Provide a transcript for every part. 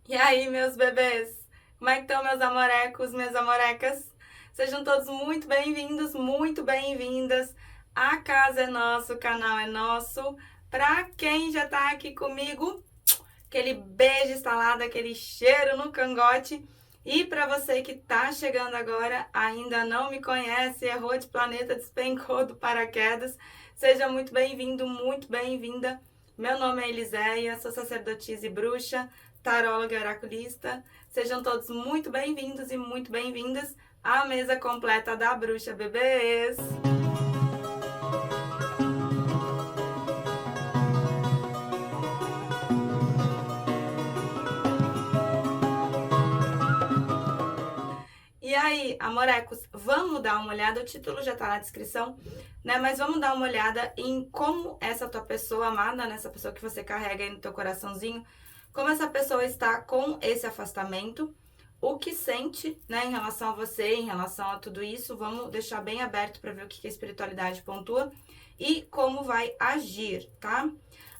E aí, meus bebês? Como é que estão meus amorecos, minhas amorecas? Sejam todos muito bem-vindos, muito bem-vindas. A casa é nossa, o canal é nosso. Pra quem já tá aqui comigo, aquele beijo instalado, aquele cheiro no cangote. E para você que tá chegando agora, ainda não me conhece, errou de planeta, despencou do paraquedas, seja muito bem-vindo, muito bem-vinda. Meu nome é Eliséia, sou sacerdotisa e bruxa, taróloga e oraculista. Sejam todos muito bem-vindos e muito bem-vindas à mesa completa da Bruxa Bebês. E aí, amorecos, vamos dar uma olhada, o título já tá na descrição, né? Mas vamos dar uma olhada em como essa tua pessoa amada, né? Essa pessoa que você carrega aí no teu coraçãozinho, como essa pessoa está com esse afastamento, o que sente, né, em relação a você, em relação a tudo isso. Vamos deixar bem aberto para ver o que a espiritualidade pontua e como vai agir, tá?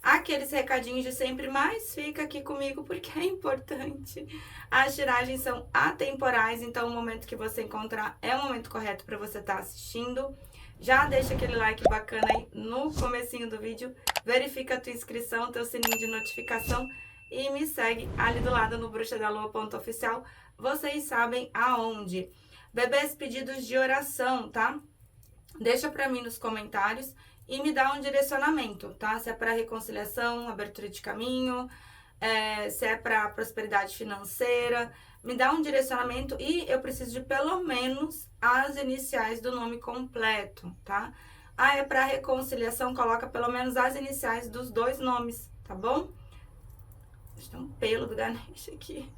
Aqueles recadinhos de sempre, mas fica aqui comigo porque é importante. As tiragens são atemporais, então o momento que você encontrar é o momento correto para você estar assistindo. Já deixa aquele like bacana aí no comecinho do vídeo, verifica a tua inscrição, teu sininho de notificação e me segue ali do lado no bruxadalua.oficial. Vocês sabem aonde. Bebês, pedidos de oração, tá? Deixa pra mim nos comentários e me dá um direcionamento, tá? Se é para reconciliação, abertura de caminho, se é para prosperidade financeira, me dá um direcionamento e eu preciso de pelo menos as iniciais do nome completo, tá? Ah, é para reconciliação, coloca pelo menos as iniciais dos dois nomes, tá bom? Tem um pelo do Ganesh aqui.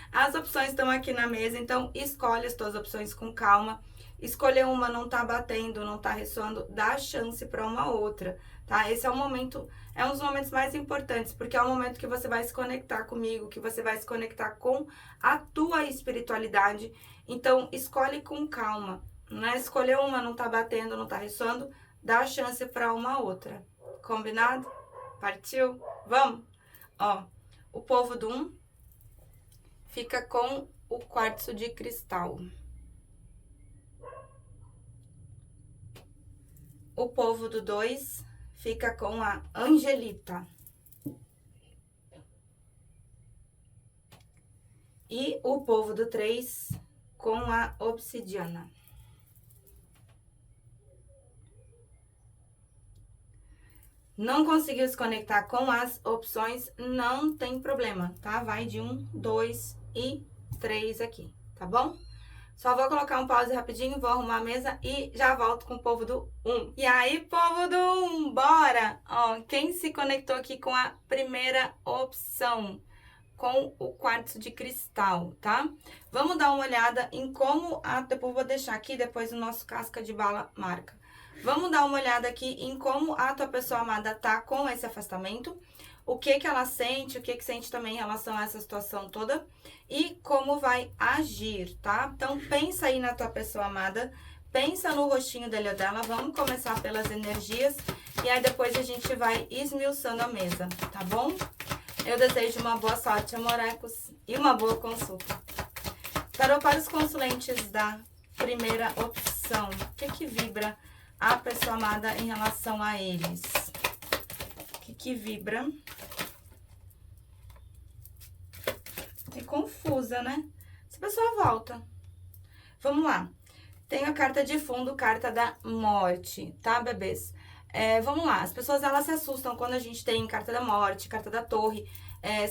As opções estão aqui na mesa, então escolhe as tuas opções com calma. Escolher uma não tá batendo, não tá ressoando, dá chance para uma outra, tá? Esse é o momento, é um dos momentos mais importantes, porque é o momento que você vai se conectar comigo, que você vai se conectar com a tua espiritualidade. Então, escolhe com calma, né? Escolher uma não tá batendo, não tá ressoando, dá chance para uma outra. Combinado? Partiu? Vamos? Ó, o povo do 1 fica com o quartzo de cristal. O povo do 2 fica com a angelita. E o povo do 3 com a obsidiana. Não conseguiu se conectar com as opções, não tem problema, tá? Vai de 1, 2 e 3 aqui, tá bom? Só vou colocar um pause rapidinho, vou arrumar a mesa e já volto com o povo do 1. E aí, povo do 1, bora! Ó, quem se conectou aqui com a primeira opção, com o quartzo de cristal, tá? Vamos dar uma olhada em como depois vou deixar aqui, depois o nosso casca de bala marca. Vamos dar uma olhada aqui em como a tua pessoa amada tá com esse afastamento, o que ela sente, o que sente também em relação a essa situação toda e como vai agir, tá? Então, pensa aí na tua pessoa amada, pensa no rostinho dele ou dela, vamos começar pelas energias e aí depois a gente vai esmiuçando a mesa, tá bom? Eu desejo uma boa sorte, amorecos, e uma boa consulta. Tarô para os consulentes da primeira opção. O que vibra a pessoa amada em relação a eles? O que vibra? É confusa, né? Essa pessoa volta. Vamos lá. Tem a carta de fundo, carta da morte, tá, bebês? Vamos lá, as pessoas elas se assustam quando a gente tem carta da morte, carta da torre.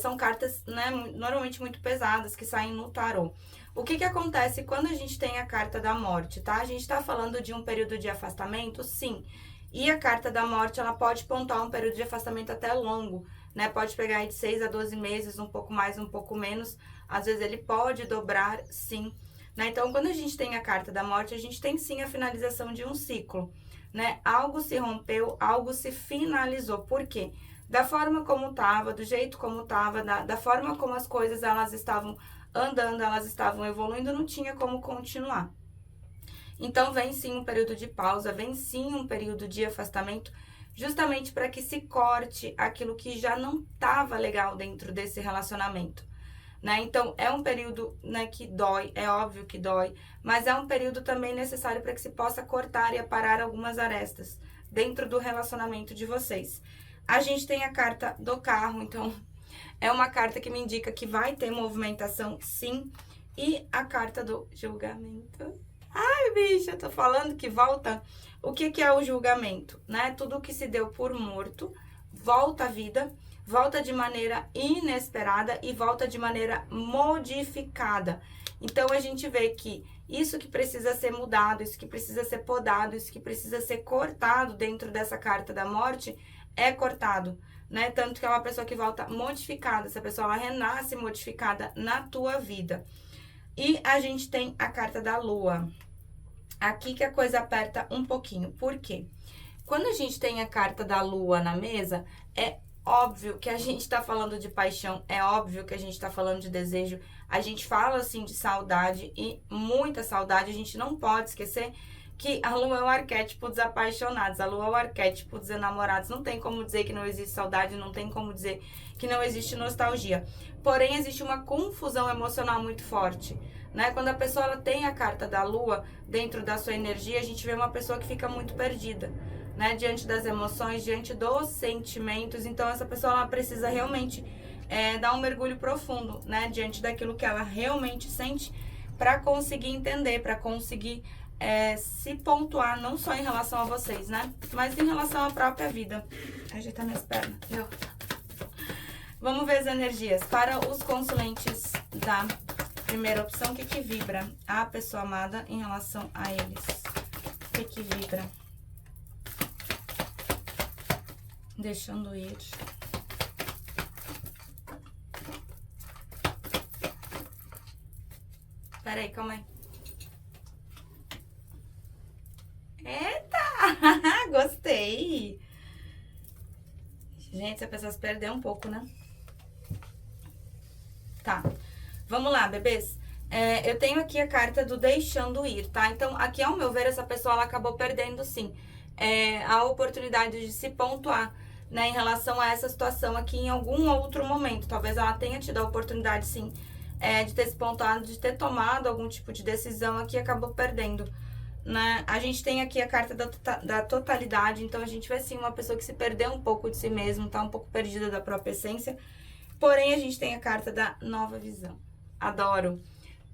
São cartas, né, normalmente muito pesadas que saem no tarô. O que acontece quando a gente tem a carta da morte, tá? A gente tá falando de um período de afastamento, sim. E a carta da morte, ela pode pontuar um período de afastamento até longo, né? Pode pegar aí de 6 a 12 meses, um pouco mais, um pouco menos. Às vezes ele pode dobrar, sim. Né? Então, quando a gente tem a carta da morte, a gente tem sim a finalização de um ciclo, né? Algo se rompeu, algo se finalizou. Por quê? Da forma como estava, do jeito como estava, da forma como as coisas elas estavam andando, elas estavam evoluindo, não tinha como continuar. Então, vem sim um período de pausa, vem sim um período de afastamento, justamente para que se corte aquilo que já não estava legal dentro desse relacionamento. né? Então, é um período, né, que dói, é óbvio que dói, mas é um período também necessário para que se possa cortar e aparar algumas arestas dentro do relacionamento de vocês. A gente tem a carta do carro, então é uma carta que me indica que vai ter movimentação, sim, e a carta do julgamento. Ai, bicho, eu tô falando que volta. O que que é o julgamento, né? Tudo que se deu por morto volta à vida, volta de maneira inesperada e volta de maneira modificada. Então, a gente vê que isso que precisa ser mudado, isso que precisa ser podado, isso que precisa ser cortado dentro dessa carta da morte, é cortado, né? Tanto que é uma pessoa que volta modificada, essa pessoa ela renasce modificada na tua vida. E a gente tem a carta da lua. Aqui que a coisa aperta um pouquinho. Por quê? Quando a gente tem a carta da lua na mesa, é óbvio que a gente tá falando de paixão, é óbvio que a gente tá falando de desejo, a gente fala assim de saudade e muita saudade, a gente não pode esquecer que a lua é o arquétipo dos apaixonados, a lua é o arquétipo dos enamorados, não tem como dizer que não existe saudade, não tem como dizer que não existe nostalgia, porém existe uma confusão emocional muito forte, né? Quando a pessoa ela tem a carta da lua dentro da sua energia, a gente vê uma pessoa que fica muito perdida, né, diante das emoções, diante dos sentimentos. Então, essa pessoa ela precisa realmente dar um mergulho profundo, né, diante daquilo que ela realmente sente, para conseguir entender, para conseguir se pontuar, não só em relação a vocês, né, mas em relação à própria vida. Ajeitar minhas pernas. Vamos ver as energias para os consulentes da primeira opção. O que que vibra a pessoa amada em relação a eles? O que que vibra? Deixando ir. Peraí, calma aí. Eita! Gostei! Gente, essa pessoa se perdeu um pouco, né? Tá. Vamos lá, bebês. Eu tenho aqui a carta do deixando ir, tá? Então, aqui, ao meu ver, essa pessoa ela acabou perdendo, sim, a oportunidade de se pontuar, né, em relação a essa situação aqui em algum outro momento. Talvez ela tenha tido a oportunidade, sim, de ter se pontuado, de ter tomado algum tipo de decisão aqui e acabou perdendo, né? A gente tem aqui a carta da totalidade, então a gente vê, sim, uma pessoa que se perdeu um pouco de si mesmo, tá um pouco perdida da própria essência. Porém, a gente tem a carta da nova visão. Adoro.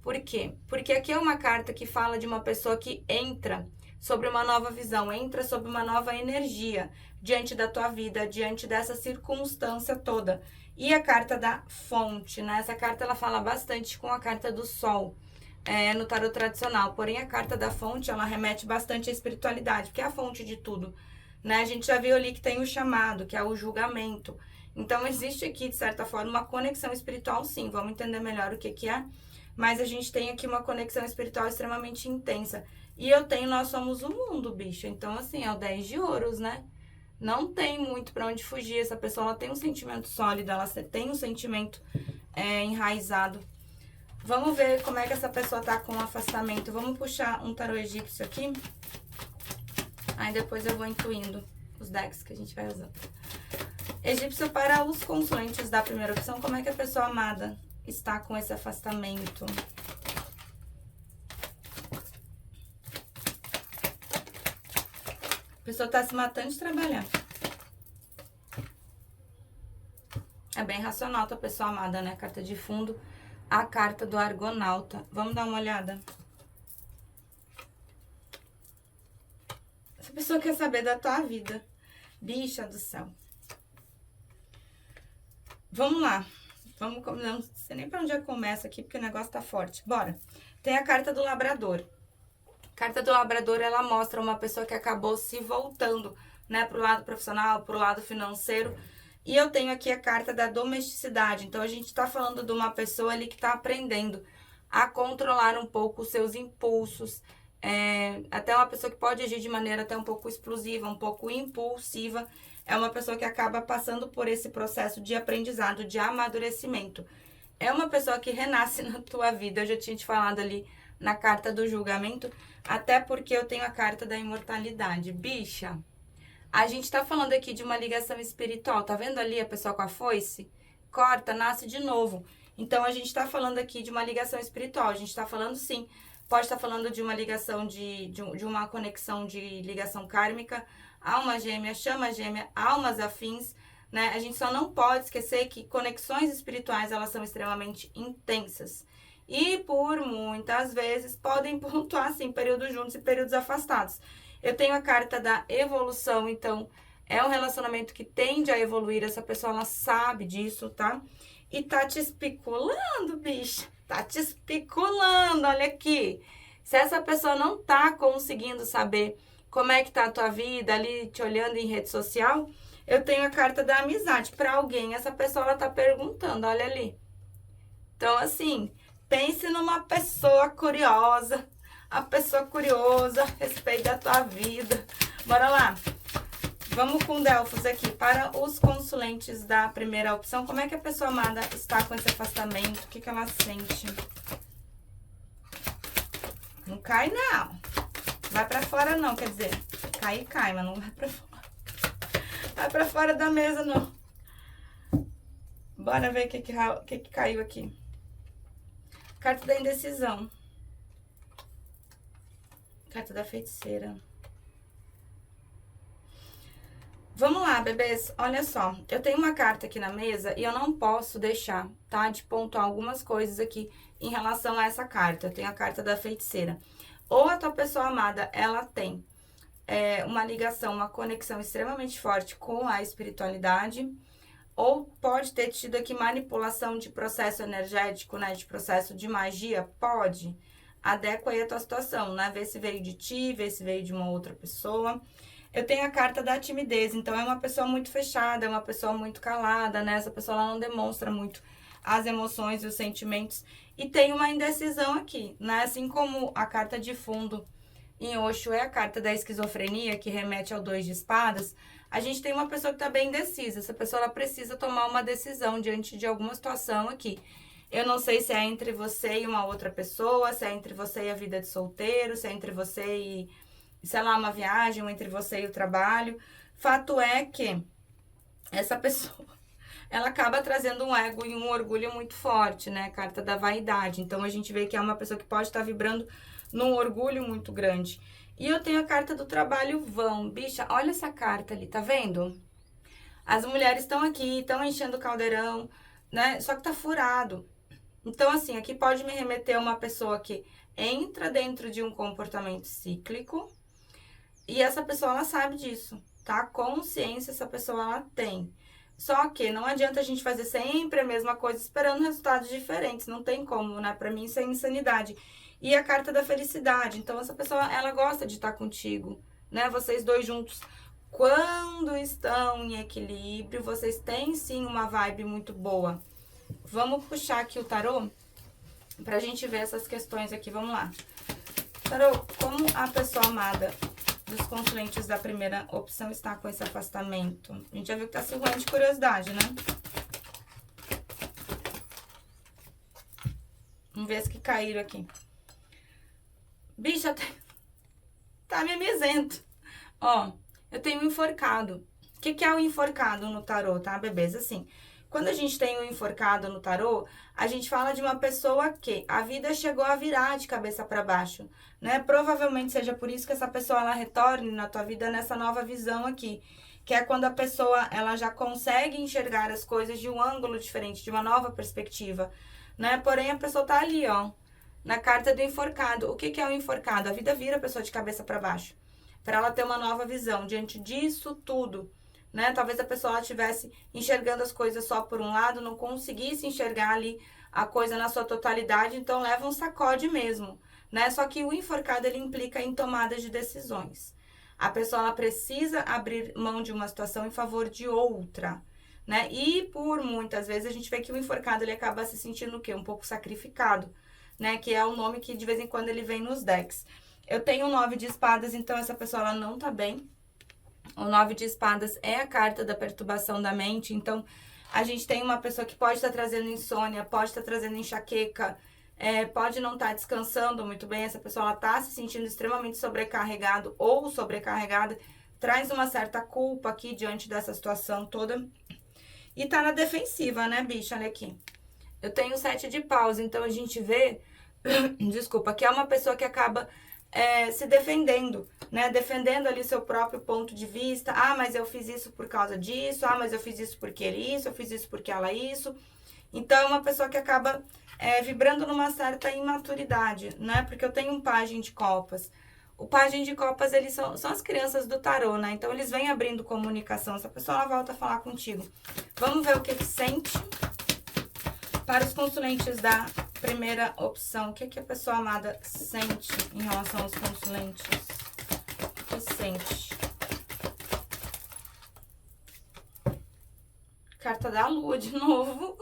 Por quê? Porque aqui é uma carta que fala de uma pessoa que entra sobre uma nova visão, entra sobre uma nova energia diante da tua vida, diante dessa circunstância toda. E a carta da fonte, né? Essa carta ela fala bastante com a carta do sol no tarot tradicional. Porém, a carta da fonte ela remete bastante à espiritualidade, porque é a fonte de tudo, né? A gente já viu ali que tem o chamado, que é o julgamento. Então, existe aqui, de certa forma, uma conexão espiritual, sim. Vamos entender melhor o que que é. Mas a gente tem aqui uma conexão espiritual extremamente intensa. E eu tenho, nós somos o mundo, bicho. Então, assim, é o 10 de ouros, né? Não tem muito pra onde fugir. Essa pessoa, ela tem um sentimento sólido, ela tem um sentimento enraizado. Vamos ver como é que essa pessoa tá com o afastamento. Vamos puxar um tarô egípcio aqui. Aí depois eu vou incluindo os decks que a gente vai usando. Egípcio para os consulentes da primeira opção. Como é que a pessoa amada está com esse afastamento? A pessoa está se matando de trabalhar. É bem racional, a pessoa amada, né? Carta de fundo, a carta do Argonauta. Vamos dar uma olhada? Essa pessoa quer saber da tua vida. Bicha do céu. Vamos lá. Não sei nem pra onde é que começa aqui, porque o negócio tá forte. Bora. Tem a carta do labrador. A carta do labrador, ela mostra uma pessoa que acabou se voltando, né, pro lado profissional, pro lado financeiro. E eu tenho aqui a carta da domesticidade. Então, a gente tá falando de uma pessoa ali que tá aprendendo a controlar um pouco os seus impulsos. Até uma pessoa que pode agir de maneira até um pouco explosiva, um pouco impulsiva. É uma pessoa que acaba passando por esse processo de aprendizado, de amadurecimento. É uma pessoa que renasce na tua vida. Eu já tinha te falado ali na carta do julgamento, até porque eu tenho a carta da imortalidade. Bicha, a gente tá falando aqui de uma ligação espiritual. Tá vendo ali a pessoa com a foice? Corta, nasce de novo. Então, a gente está falando aqui de uma ligação espiritual. A gente está falando, sim, pode estar falando de uma ligação de uma conexão de ligação kármica, alma gêmea, chama gêmea, almas afins, né? A gente só não pode esquecer que conexões espirituais, elas são extremamente intensas. E por muitas vezes podem pontuar, sim, períodos juntos e períodos afastados. Eu tenho a carta da evolução, então é um relacionamento que tende a evoluir. Essa pessoa, ela sabe disso, tá? E tá te especulando, bicha. Tá te especulando, olha aqui. Se essa pessoa não tá conseguindo saber como é que tá a tua vida ali, te olhando em rede social, eu tenho a carta da amizade. Para alguém, essa pessoa, ela tá perguntando, olha ali. Então, assim, pense numa pessoa curiosa. A pessoa curiosa a respeito da tua vida. Bora lá. Vamos com Delfos aqui. Para os consulentes da primeira opção, como é que a pessoa amada está com esse afastamento? O que ela sente? Não cai, não. Vai pra fora, não. Quer dizer, cai, mas não vai pra fora. Vai pra fora da mesa, não. Bora ver o que caiu aqui. Carta da indecisão. Carta da feiticeira. Vamos lá, bebês. Olha só, eu tenho uma carta aqui na mesa e eu não posso deixar, tá? De pontuar algumas coisas aqui em relação a essa carta. Eu tenho a carta da feiticeira. Ou a tua pessoa amada, ela tem uma ligação, uma conexão extremamente forte com a espiritualidade, ou pode ter tido aqui manipulação de processo energético, né? De processo de magia, pode. Adequa aí a tua situação, né? Vê se veio de ti, vê se veio de uma outra pessoa. Eu tenho a carta da timidez, então é uma pessoa muito fechada, é uma pessoa muito calada, né? Essa pessoa ela não demonstra muito as emoções e os sentimentos. E tem uma indecisão aqui, né? Assim como a carta de fundo em Osho é a carta da esquizofrenia, que remete ao 2 de espadas, a gente tem uma pessoa que tá bem indecisa. Essa pessoa ela precisa tomar uma decisão diante de alguma situação aqui. Eu não sei se é entre você e uma outra pessoa, se é entre você e a vida de solteiro, se é entre você e, sei lá, uma viagem, ou entre você e o trabalho. Fato é que essa pessoa, ela acaba trazendo um ego e um orgulho muito forte, né? Carta da vaidade. Então, a gente vê que é uma pessoa que pode estar vibrando num orgulho muito grande. E eu tenho a carta do trabalho vão. Bicha, olha essa carta ali, tá vendo? As mulheres estão aqui, estão enchendo o caldeirão, né? Só que tá furado. Então, assim, aqui pode me remeter a uma pessoa que entra dentro de um comportamento cíclico, e essa pessoa, ela sabe disso, tá? Consciência essa pessoa, ela tem. Só que não adianta a gente fazer sempre a mesma coisa esperando resultados diferentes. Não tem como, né? Pra mim, isso é insanidade. E a carta da felicidade. Então, essa pessoa, ela gosta de estar contigo, né? Vocês dois juntos. Quando estão em equilíbrio, vocês têm, sim, uma vibe muito boa. Vamos puxar aqui o tarô pra gente ver essas questões aqui. Vamos lá. Tarô, como a pessoa amada dos consulentes da primeira opção está com esse afastamento? A gente já viu que tá se roendo de curiosidade, né? Vamos ver as que caíram aqui. Bicha, tá mimizento. Ó, eu tenho um enforcado. O que é o enforcado no tarô, tá, bebês? Assim, quando a gente tem um enforcado no tarô, a gente fala de uma pessoa que a vida chegou a virar de cabeça para baixo, né? Provavelmente seja por isso que essa pessoa, ela retorne na tua vida nessa nova visão aqui, que é quando a pessoa, ela já consegue enxergar as coisas de um ângulo diferente, de uma nova perspectiva, né? Porém, a pessoa tá ali, ó, na carta do enforcado. O que é o enforcado? A vida vira a pessoa de cabeça para baixo, para ela ter uma nova visão diante disso tudo, né? Talvez a pessoa estivesse enxergando as coisas só por um lado, não conseguisse enxergar ali a coisa na sua totalidade, então leva um sacode mesmo, né? Só que o enforcado, ele implica em tomadas de decisões. A pessoa, ela precisa abrir mão de uma situação em favor de outra, né? E por muitas vezes a gente vê que o enforcado, ele acaba se sentindo o quê? Um pouco sacrificado, né? Que é o nome que de vez em quando ele vem nos decks. Eu tenho o 9 de espadas, então essa pessoa, ela não tá bem. O 9 de espadas é a carta da perturbação da mente, então a gente tem uma pessoa que pode estar trazendo insônia, pode estar trazendo enxaqueca, pode não estar descansando muito bem, essa pessoa ela está se sentindo extremamente sobrecarregado ou sobrecarregada, traz uma certa culpa aqui diante dessa situação toda e tá na defensiva, né, bicha? Olha aqui. eu tenho 7 de paus, então a gente vê, desculpa, que é uma pessoa que acaba se defendendo, né? Defendendo ali seu próprio ponto de vista. Ah, mas eu fiz isso por causa disso. Ah, mas eu fiz isso porque ele isso. Eu fiz isso porque ela isso. Então, é uma pessoa que acaba vibrando numa certa imaturidade, né? Porque eu tenho um pajem de copas. O pajem de copas, eles são as crianças do tarô, né? Então, eles vêm abrindo comunicação. Essa pessoa, ela volta a falar contigo. Vamos ver o que ele sente. Para os consulentes da primeira opção, o que a pessoa amada sente em relação aos consulentes? O que sente? Carta da lua de novo.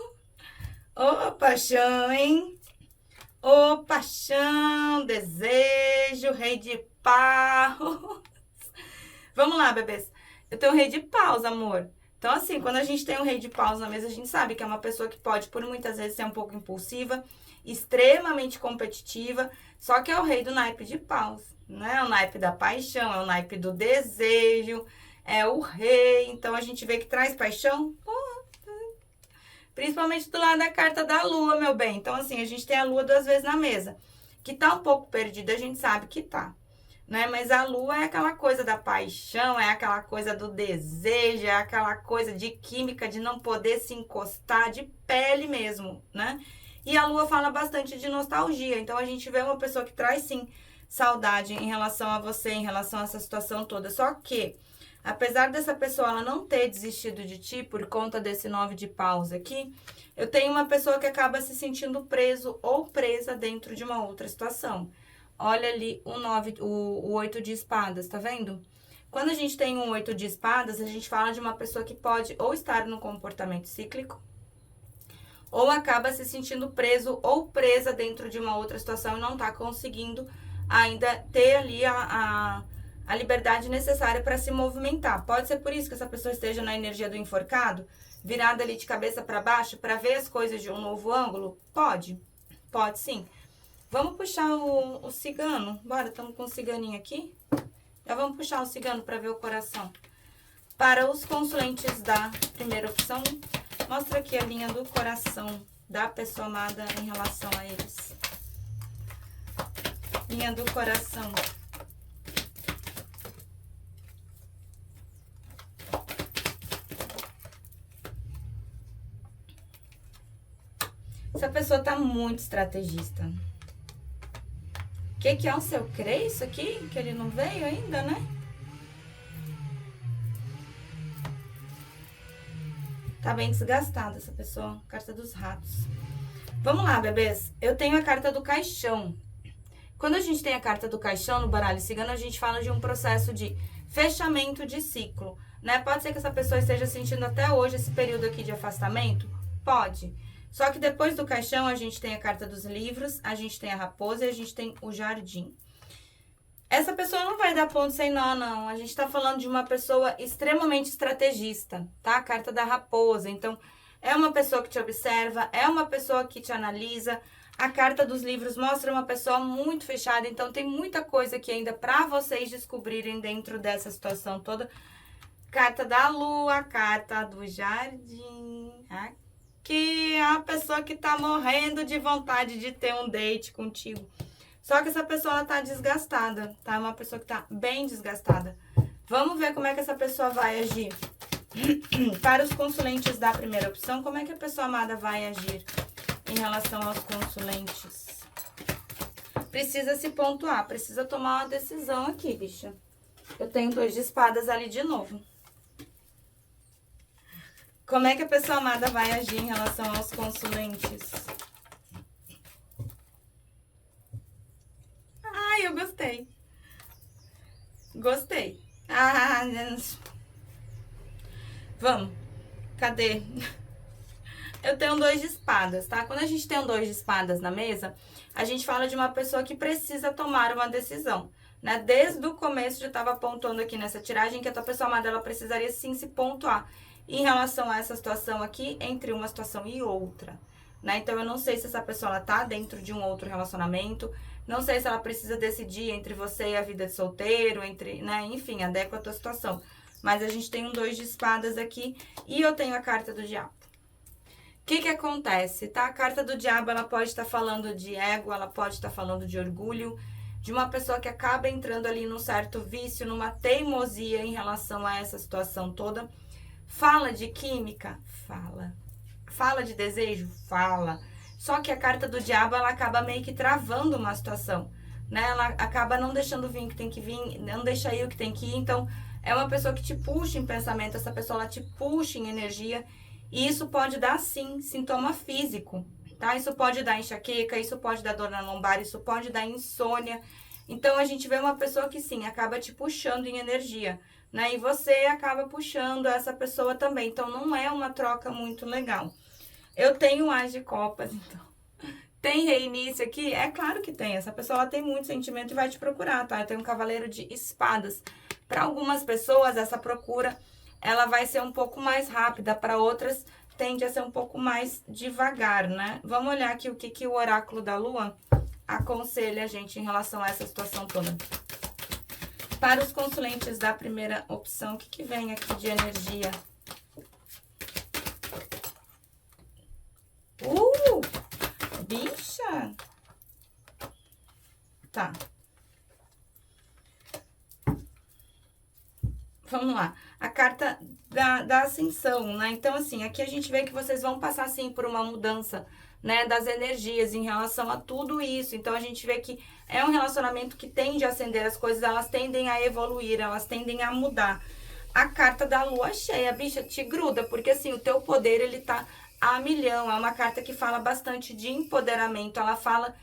Ô, paixão, hein? Ô, paixão, desejo, rei de paus. Vamos lá, bebês. Eu tenho o rei de paus, amor. Então, assim, quando a gente tem um rei de paus na mesa, a gente sabe que é uma pessoa que pode, por muitas vezes, ser um pouco impulsiva, extremamente competitiva, só que é o rei do naipe de paus, né? É o naipe da paixão, é o naipe do desejo, é o rei. Então, a gente vê que traz paixão, principalmente do lado da carta da lua, meu bem. Então, assim, a gente tem a lua 2 vezes na mesa. Que tá um pouco perdida, a gente sabe que tá, né? Mas a lua é aquela coisa da paixão, é aquela coisa do desejo, é aquela coisa de química, de não poder se encostar, de pele mesmo, né? E a lua fala bastante de nostalgia. Então, a gente vê uma pessoa que traz, sim, saudade em relação a você, em relação a essa situação toda. Só que, apesar dessa pessoa ela não ter desistido de ti por conta desse 9 de paus aqui, eu tenho uma pessoa que acaba se sentindo preso ou presa dentro de uma outra situação. Olha ali o 8 de espadas, tá vendo? Quando a gente tem um 8 de espadas, a gente fala de uma pessoa que pode ou estar no comportamento cíclico, ou acaba se sentindo preso ou presa dentro de uma outra situação e não tá conseguindo ainda ter ali a liberdade necessária para se movimentar. Pode ser por isso que essa pessoa esteja na energia do enforcado, virada ali de cabeça para baixo, para ver as coisas de um novo ângulo? Pode sim. Vamos puxar o cigano. Bora, estamos com o ciganinho aqui. Já vamos puxar o cigano para ver o coração. Para os consulentes da primeira opção, mostra aqui a linha do coração da pessoa amada em relação a eles. Linha do coração. Essa pessoa tá muito estrategista. O que é o seu crê isso aqui? Que ele não veio ainda, né? Tá bem desgastada essa pessoa. Carta dos ratos. Vamos lá, bebês. Eu tenho a carta do caixão. Quando a gente tem a carta do caixão no baralho cigano, a gente fala de um processo de fechamento de ciclo, né? Pode ser que essa pessoa esteja sentindo até hoje esse período aqui de afastamento? Pode. Só que depois do caixão, a gente tem a carta dos livros, a gente tem a raposa e a gente tem o jardim. Essa pessoa não vai dar ponto sem nó, não. A gente tá falando de uma pessoa extremamente estrategista, tá? A carta da raposa. Então, é uma pessoa que te observa, é uma pessoa que te analisa. A carta dos livros mostra uma pessoa muito fechada. Então, tem muita coisa aqui ainda pra vocês descobrirem dentro dessa situação toda. Carta da lua, carta do jardim. Que é a pessoa que tá morrendo de vontade de ter um date contigo. Só que essa pessoa, ela tá desgastada, tá? É uma pessoa que tá bem desgastada. Vamos ver como é que essa pessoa vai agir. Para os consulentes da primeira opção, como é que a pessoa amada vai agir em relação aos consulentes? Precisa se pontuar, precisa tomar uma decisão aqui, bicha. Eu tenho 2 de espadas ali de novo. Como é que a pessoa amada vai agir em relação aos consulentes? Ai, eu gostei. Gostei. Ah, vamos. Cadê? Eu tenho 2 de espadas, tá? Quando a gente tem um 2 de espadas na mesa, a gente fala de uma pessoa que precisa tomar uma decisão, né? Desde o começo já estava apontando aqui nessa tiragem que a tua pessoa amada, ela precisaria sim se pontuar em relação a essa situação aqui, entre uma situação e outra, né? Então, eu não sei se essa pessoa, ela tá dentro de um outro relacionamento, não sei se ela precisa decidir entre você e a vida de solteiro, entre, né? Enfim, adequa a tua situação. Mas a gente tem um 2 de espadas aqui e eu tenho a carta do diabo. que acontece, tá? A carta do diabo, ela pode estar falando de ego, ela pode estar falando de orgulho, de uma pessoa que acaba entrando ali num certo vício, numa teimosia em relação a essa situação toda. Fala de química? Fala. Fala de desejo? Fala. Só que a carta do diabo, ela acaba meio que travando uma situação, né? Ela acaba não deixando vir o que tem que vir, não deixa ir o que tem que ir. Então, é uma pessoa que te puxa em pensamento, essa pessoa, ela te puxa em energia. E isso pode dar, sim, sintoma físico, tá? Isso pode dar enxaqueca, isso pode dar dor na lombar, isso pode dar insônia. Então, a gente vê uma pessoa que, sim, acaba te puxando em energia, né? E você acaba puxando essa pessoa também. Então, não é uma troca muito legal. Eu tenho um As de Copas, então. Tem reinício aqui? É claro que tem. Essa pessoa, ela tem muito sentimento e vai te procurar, tá? Eu tenho um Cavaleiro de Espadas. Para algumas pessoas, essa procura, ela vai ser um pouco mais rápida. Para outras, tende a ser um pouco mais devagar, né? Vamos olhar aqui o que o Oráculo da Lua aconselha a gente em relação a essa situação toda. Para os consulentes da primeira opção, o que vem aqui de energia? Bicha! Tá. Vamos lá. A carta da ascensão, né? Então, assim, aqui a gente vê que vocês vão passar, assim, por uma mudança, né? Das energias em relação a tudo isso. Então, a gente vê que é um relacionamento que tende a acender as coisas, elas tendem a evoluir, elas tendem a mudar. A carta da lua cheia, bicha, te gruda, porque, assim, o teu poder, ele tá a milhão. É uma carta que fala bastante de empoderamento, ela fala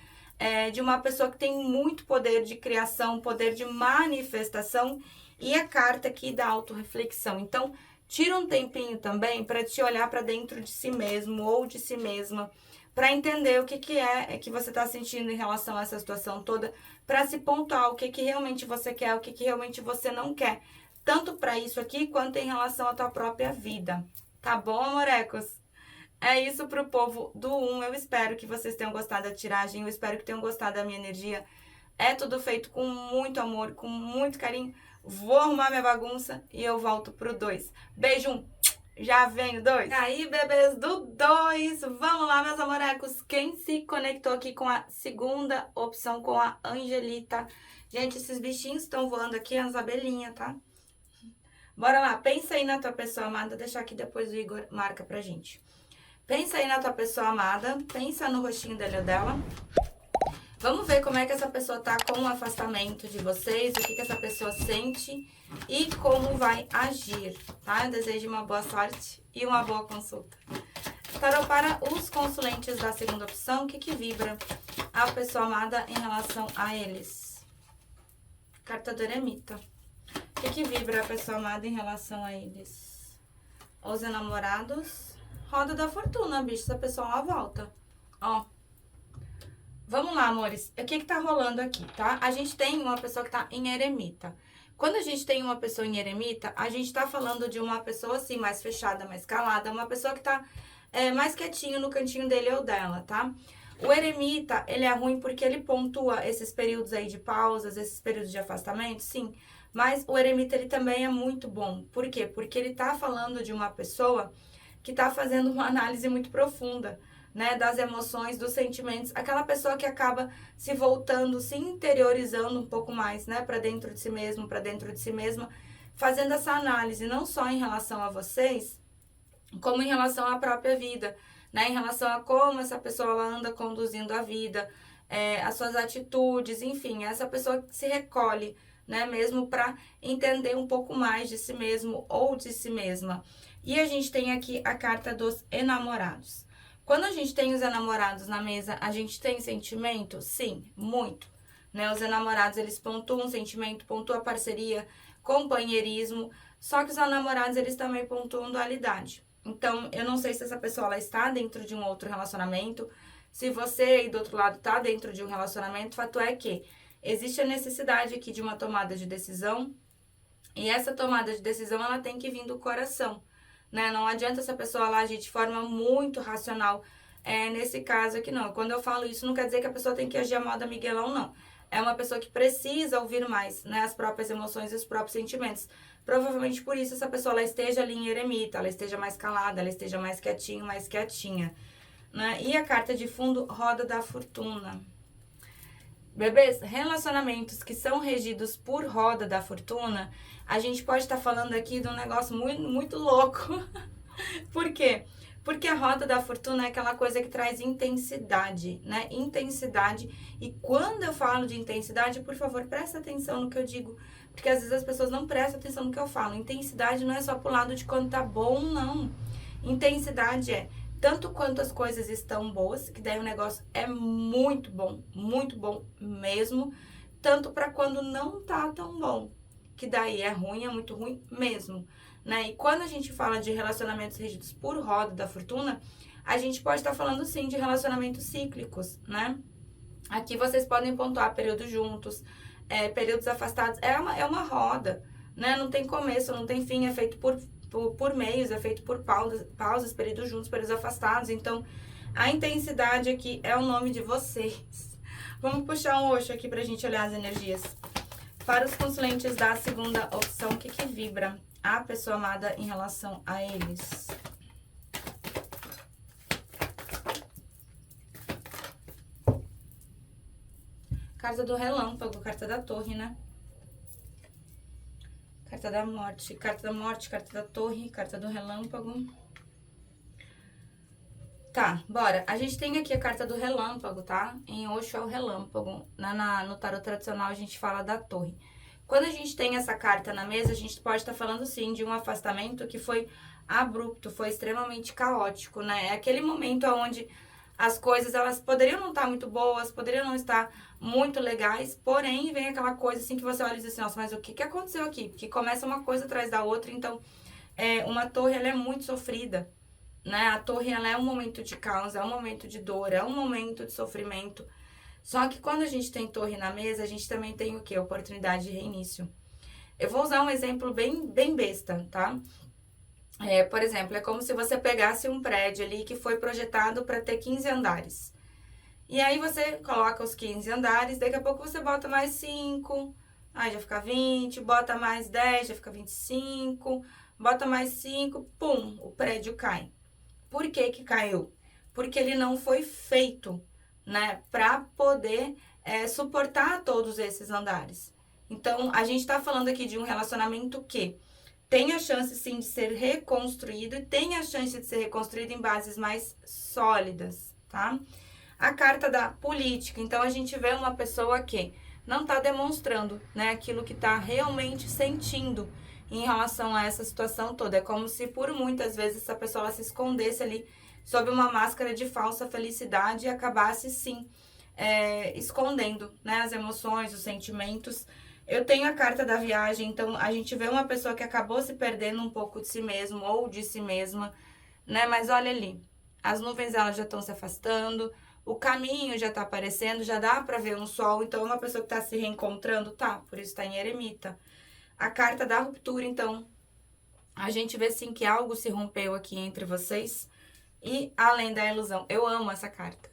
de uma pessoa que tem muito poder de criação, poder de manifestação, e a carta aqui da autorreflexão. Então, tira um tempinho também para te olhar para dentro de si mesmo ou de si mesma, para entender o que é que você está sentindo em relação a essa situação toda, para se pontuar o que realmente você quer, o que realmente você não quer, tanto para isso aqui quanto em relação à tua própria vida. Tá bom, amorecos? É isso pro povo do 1. Eu espero que vocês tenham gostado da tiragem, eu espero que tenham gostado da minha energia. É tudo feito com muito amor, com muito carinho. Vou arrumar minha bagunça e eu volto pro 2. Beijo, 1. Já venho, 2. Aí, bebês do 2. Vamos lá, meus amorecos. Quem se conectou aqui com a segunda opção, com a Angelita? Gente, esses bichinhos estão voando aqui, as abelhinhas, tá? Bora lá, pensa aí na tua pessoa amada. Deixar aqui depois o Igor marca pra gente. Pensa aí na tua pessoa amada, pensa no rostinho dele ou dela. Vamos ver como é que essa pessoa tá com o afastamento de vocês, o que essa pessoa sente e como vai agir, tá? Eu desejo uma boa sorte e uma boa consulta. Tarô para os consulentes da segunda opção, o que vibra a pessoa amada em relação a eles? Carta do Eremita. O que vibra a pessoa amada em relação a eles? Os enamorados. Roda da fortuna, bicho. Essa pessoa ela volta. Ó. Vamos lá, amores. O que tá rolando aqui, tá? A gente tem uma pessoa que tá em eremita. Quando a gente tem uma pessoa em eremita, a gente tá falando de uma pessoa, assim, mais fechada, mais calada. Uma pessoa que tá mais quietinho no cantinho dele ou dela, tá? O eremita, ele é ruim porque ele pontua esses períodos aí de pausas, esses períodos de afastamento, sim. Mas o eremita, ele também é muito bom. Por quê? Porque ele tá falando de uma pessoa que tá fazendo uma análise muito profunda, né, das emoções, dos sentimentos, aquela pessoa que acaba se voltando, se interiorizando um pouco mais, né, para dentro de si mesmo, para dentro de si mesma, fazendo essa análise, não só em relação a vocês, como em relação à própria vida, né, em relação a como essa pessoa ela anda conduzindo a vida, as suas atitudes, enfim, essa pessoa que se recolhe, né, mesmo para entender um pouco mais de si mesmo ou de si mesma. E a gente tem aqui a carta dos enamorados. Quando a gente tem os enamorados na mesa, a gente tem sentimento? Sim, muito. Né? Os enamorados, eles pontuam sentimento, pontuam parceria, companheirismo. Só que os enamorados, eles também pontuam dualidade. Então, eu não sei se essa pessoa ela está dentro de um outro relacionamento. Se você aí do outro lado está dentro de um relacionamento, fato é que existe a necessidade aqui de uma tomada de decisão. E essa tomada de decisão, ela tem que vir do coração. Né? Não adianta essa pessoa lá agir de forma muito racional. Nesse caso aqui, não. Quando eu falo isso, não quer dizer que a pessoa tem que agir a moda Miguelão, não. É uma pessoa que precisa ouvir mais, né? As próprias emoções e os próprios sentimentos. provavelmente por isso essa pessoa ela esteja ali em eremita, ela esteja mais calada, ela esteja mais quietinho, mais quietinha, né? E a carta de fundo, roda da fortuna. Bebês, relacionamentos que são regidos por roda da fortuna, a gente pode estar falando aqui de um negócio muito, muito louco. Por quê? Porque a roda da fortuna é aquela coisa que traz intensidade, né? Intensidade. E quando eu falo de intensidade, por favor, presta atenção no que eu digo. Porque às vezes as pessoas não prestam atenção no que eu falo. Intensidade não é só pro lado de quando tá bom, não. Intensidade é tanto quanto as coisas estão boas, que daí o negócio é muito bom mesmo, tanto para quando não tá tão bom, que daí é ruim, é muito ruim mesmo, né? E quando a gente fala de relacionamentos regidos por roda da fortuna, a gente pode estar falando sim de relacionamentos cíclicos, né? Aqui vocês podem pontuar períodos juntos, períodos afastados, é uma roda, né? Não tem começo, não tem fim, é feito por meios, é feito por pausas, períodos juntos, períodos afastados. Então, a intensidade aqui é o nome de vocês. Vamos puxar um Osho aqui pra gente olhar as energias. Para os consulentes da segunda opção, o que vibra a pessoa amada em relação a eles? Carta do relâmpago, carta da torre, né? Carta da morte, carta da torre, carta do relâmpago. Tá, bora. A gente tem aqui a carta do relâmpago, tá? Em Osho é o relâmpago. No tarot tradicional a gente fala da torre. Quando a gente tem essa carta na mesa, a gente pode estar falando sim de um afastamento que foi abrupto, foi extremamente caótico, né? É aquele momento onde as coisas, elas poderiam não estar muito boas, poderiam não estar muito legais, porém vem aquela coisa assim que você olha e diz assim, nossa, mas o que aconteceu aqui? Porque começa uma coisa atrás da outra, então uma torre, ela é muito sofrida, né? A torre, ela é um momento de caos, é um momento de dor, é um momento de sofrimento. Só que quando a gente tem torre na mesa, a gente também tem o quê? Oportunidade de reinício. Eu vou usar um exemplo bem besta, tá? Por exemplo, é como se você pegasse um prédio ali que foi projetado para ter 15 andares. E aí você coloca os 15 andares, daqui a pouco você bota mais 5, aí já fica 20, bota mais 10, já fica 25, bota mais 5, pum, o prédio cai. Por que que caiu? Porque ele não foi feito, né, para poder suportar todos esses andares. Então, a gente tá falando aqui de um relacionamento que tem a chance, sim, de ser reconstruído e tem a chance de ser reconstruído em bases mais sólidas, tá? A carta da política. Então, a gente vê uma pessoa que não tá demonstrando, né, aquilo que tá realmente sentindo em relação a essa situação toda. É como se, por muitas vezes, essa pessoa ela se escondesse ali sob uma máscara de falsa felicidade e acabasse, sim, escondendo, né, as emoções, os sentimentos. Eu tenho a carta da viagem, então a gente vê uma pessoa que acabou se perdendo um pouco de si mesmo ou de si mesma, né? Mas olha ali, as nuvens elas já estão se afastando, o caminho já tá aparecendo, já dá pra ver um sol, então uma pessoa que tá se reencontrando, tá? Por isso tá em eremita. A carta da ruptura, então, a gente vê sim que algo se rompeu aqui entre vocês e além da ilusão. Eu amo essa carta.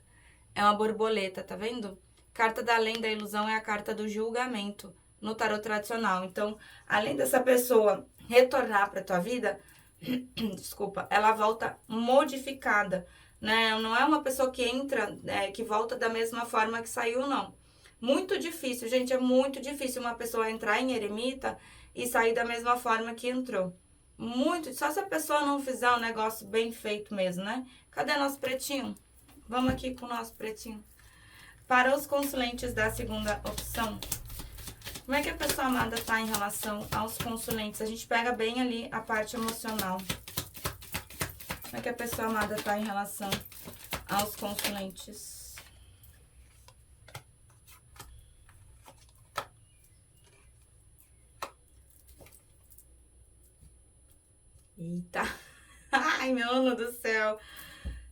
É uma borboleta, tá vendo? Carta da além da ilusão é a carta do julgamento no tarot tradicional. Então, além dessa pessoa retornar para tua vida, desculpa, ela volta modificada, né? Não é uma pessoa que entra, que volta da mesma forma que saiu, não. Muito difícil, gente, é muito difícil uma pessoa entrar em eremita e sair da mesma forma que entrou. Muito, só se a pessoa não fizer um negócio bem feito mesmo, né? Cadê nosso pretinho? Vamos aqui com o nosso pretinho. Para os consulentes da segunda opção, como é que a pessoa amada tá em relação aos consulentes? A gente pega bem ali a parte emocional. Como é que a pessoa amada tá em relação aos consulentes? Eita! Ai, meu Deus do céu!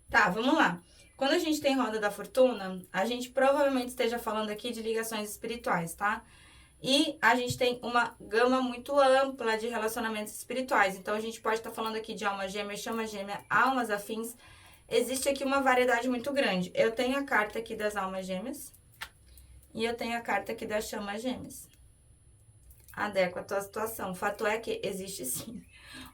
Tá, vamos lá. Quando a gente tem roda da fortuna, a gente provavelmente esteja falando aqui de ligações espirituais, tá? E a gente tem uma gama muito ampla de relacionamentos espirituais. Então, a gente pode estar falando aqui de alma gêmea, chama gêmea, almas afins. Existe aqui uma variedade muito grande. Eu tenho a carta aqui das almas gêmeas e eu tenho a carta aqui das chamas gêmeas. adequa a tua situação. O fato é que existe sim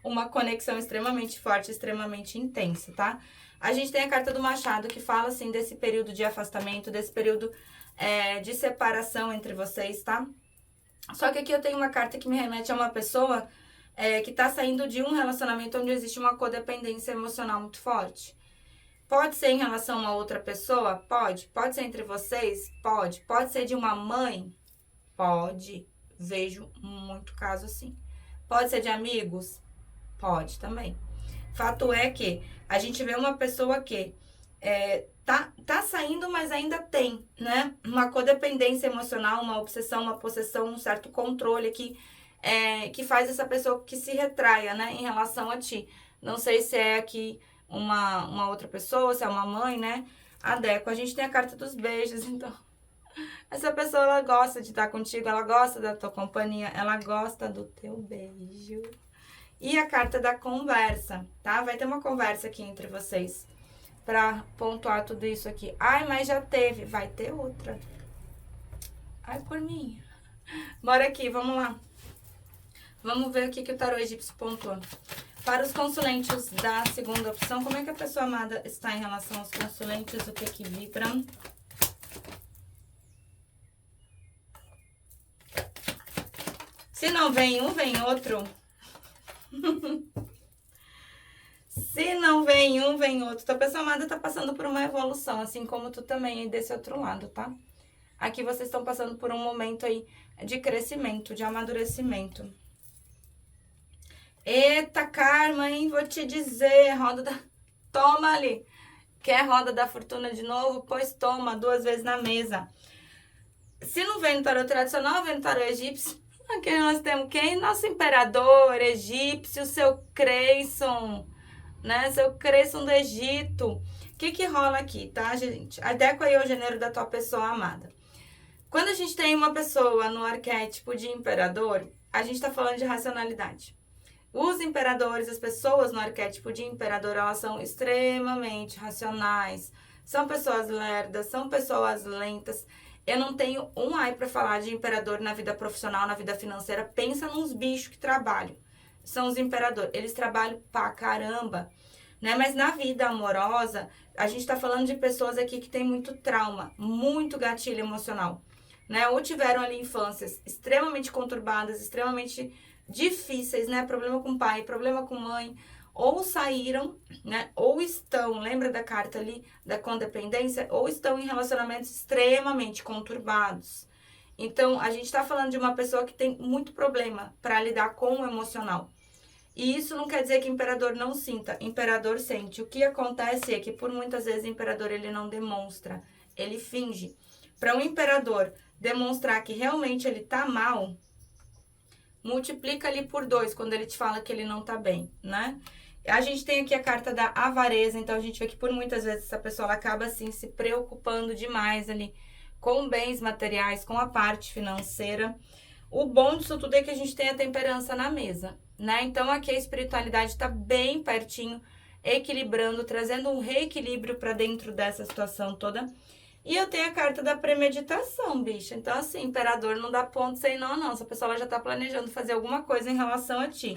uma conexão extremamente forte, extremamente intensa, tá? A gente tem a carta do Machado que fala, assim, desse período de afastamento, desse período de separação entre vocês, tá? Só que aqui eu tenho uma carta que me remete a uma pessoa que tá saindo de um relacionamento onde existe uma codependência emocional muito forte. Pode ser em relação a outra pessoa? Pode. Pode ser entre vocês? Pode. Pode ser de uma mãe? Pode. Vejo muito caso assim. Pode ser de amigos? Pode também. Fato é que a gente vê uma pessoa que tá saindo, mas ainda tem, né? Uma codependência emocional, uma obsessão, uma possessão, um certo controle que faz essa pessoa que se retraia, né? Em relação a ti. Não sei se é aqui uma outra pessoa, se é uma mãe, né? Adequa. A gente tem a carta dos beijos, então... Essa pessoa, ela gosta de estar contigo, ela gosta da tua companhia, ela gosta do teu beijo. E a carta da conversa, tá? Vai ter uma conversa aqui entre vocês pra pontuar tudo isso aqui. Ai, mas já teve. Vai ter outra. Ai, por mim. Bora aqui, vamos lá. Vamos ver o que o tarô egípcio pontuou. Para os consulentes da segunda opção, como é que a pessoa amada está em relação aos consulentes? O que vibra? Se não vem um, vem outro. Se não vem um, vem outro. Tua pessoa amada tá passando por uma evolução, assim como tu também aí desse outro lado, tá? Aqui vocês estão passando por um momento aí de crescimento, de amadurecimento. Eita, karma, hein? Vou te dizer, roda da... Toma ali. Quer roda da fortuna de novo? Pois toma, 2 vezes na mesa. Se não vem no tarô tradicional, vem no tarô egípcio. Aqui nós temos quem? Nosso imperador egípcio, seu Creyson, né? Seu Creyson do Egito. O que rola aqui, tá, gente? Adequa aí ao gênero da tua pessoa amada. Quando a gente tem uma pessoa no arquétipo de imperador, a gente tá falando de racionalidade. Os imperadores, as pessoas no arquétipo de imperador, elas são extremamente racionais. São pessoas lerdas, são pessoas lentas. Eu não tenho um ai pra falar de imperador na vida profissional, na vida financeira. Pensa nos bichos que trabalham. São os imperadores. Eles trabalham pra caramba, né? Mas na vida amorosa, a gente tá falando de pessoas aqui que tem muito trauma, muito gatilho emocional, né? Ou tiveram ali infâncias extremamente conturbadas, extremamente difíceis, né? Problema com pai, problema com mãe, ou saíram, né? Ou estão, lembra da carta ali da codependência? Ou estão em relacionamentos extremamente conturbados. Então, a gente tá falando de uma pessoa que tem muito problema para lidar com o emocional. E isso não quer dizer que o imperador não sinta, imperador sente. O que acontece é que por muitas vezes o imperador ele não demonstra, ele finge. Para um imperador demonstrar que realmente ele tá mal, multiplica ali por 2 quando ele te fala que ele não tá bem, né? A gente tem aqui a carta da avareza, então a gente vê que por muitas vezes essa pessoa ela acaba assim se preocupando demais ali com bens materiais, com a parte financeira. O bom disso tudo é que a gente tem a temperança na mesa, né? Então aqui a espiritualidade está bem pertinho, equilibrando, trazendo um reequilíbrio para dentro dessa situação toda. E eu tenho a carta da premeditação, bicha. Então, assim, imperador não dá ponto sem nó, não. Essa pessoa ela já tá planejando fazer alguma coisa em relação a ti.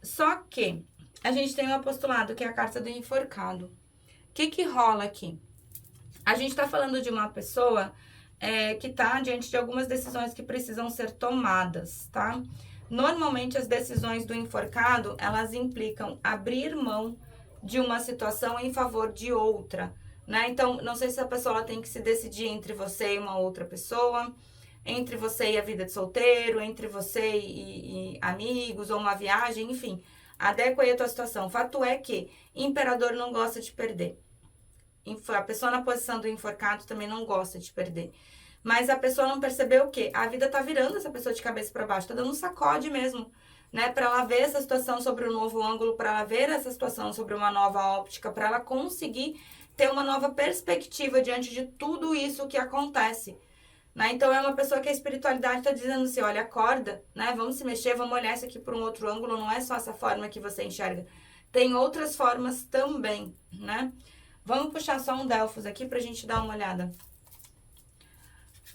Só que a gente tem um apostolado, que é a carta do enforcado. O que rola aqui? A gente tá falando de uma pessoa que tá diante de algumas decisões que precisam ser tomadas, tá? Normalmente, as decisões do enforcado, elas implicam abrir mão de uma situação em favor de outra, né? Então, não sei se a pessoa ela tem que se decidir entre você e uma outra pessoa, entre você e a vida de solteiro, entre você e amigos, ou uma viagem, enfim. Adequa aí a tua situação. Fato é que imperador não gosta de perder. A pessoa na posição do enforcado também não gosta de perder. Mas a pessoa não percebeu o quê? A vida tá virando essa pessoa de cabeça para baixo, tá dando um sacode mesmo, né? Para ela ver essa situação sobre um novo ângulo, para ela ver essa situação sobre uma nova óptica, para ela conseguir ter uma nova perspectiva diante de tudo isso que acontece, né? Então é uma pessoa que a espiritualidade está dizendo assim, olha, acorda, né? Vamos se mexer, vamos olhar isso aqui por um outro ângulo, não é só essa forma que você enxerga. Tem outras formas também, né? Vamos puxar só um Delfos aqui pra gente dar uma olhada.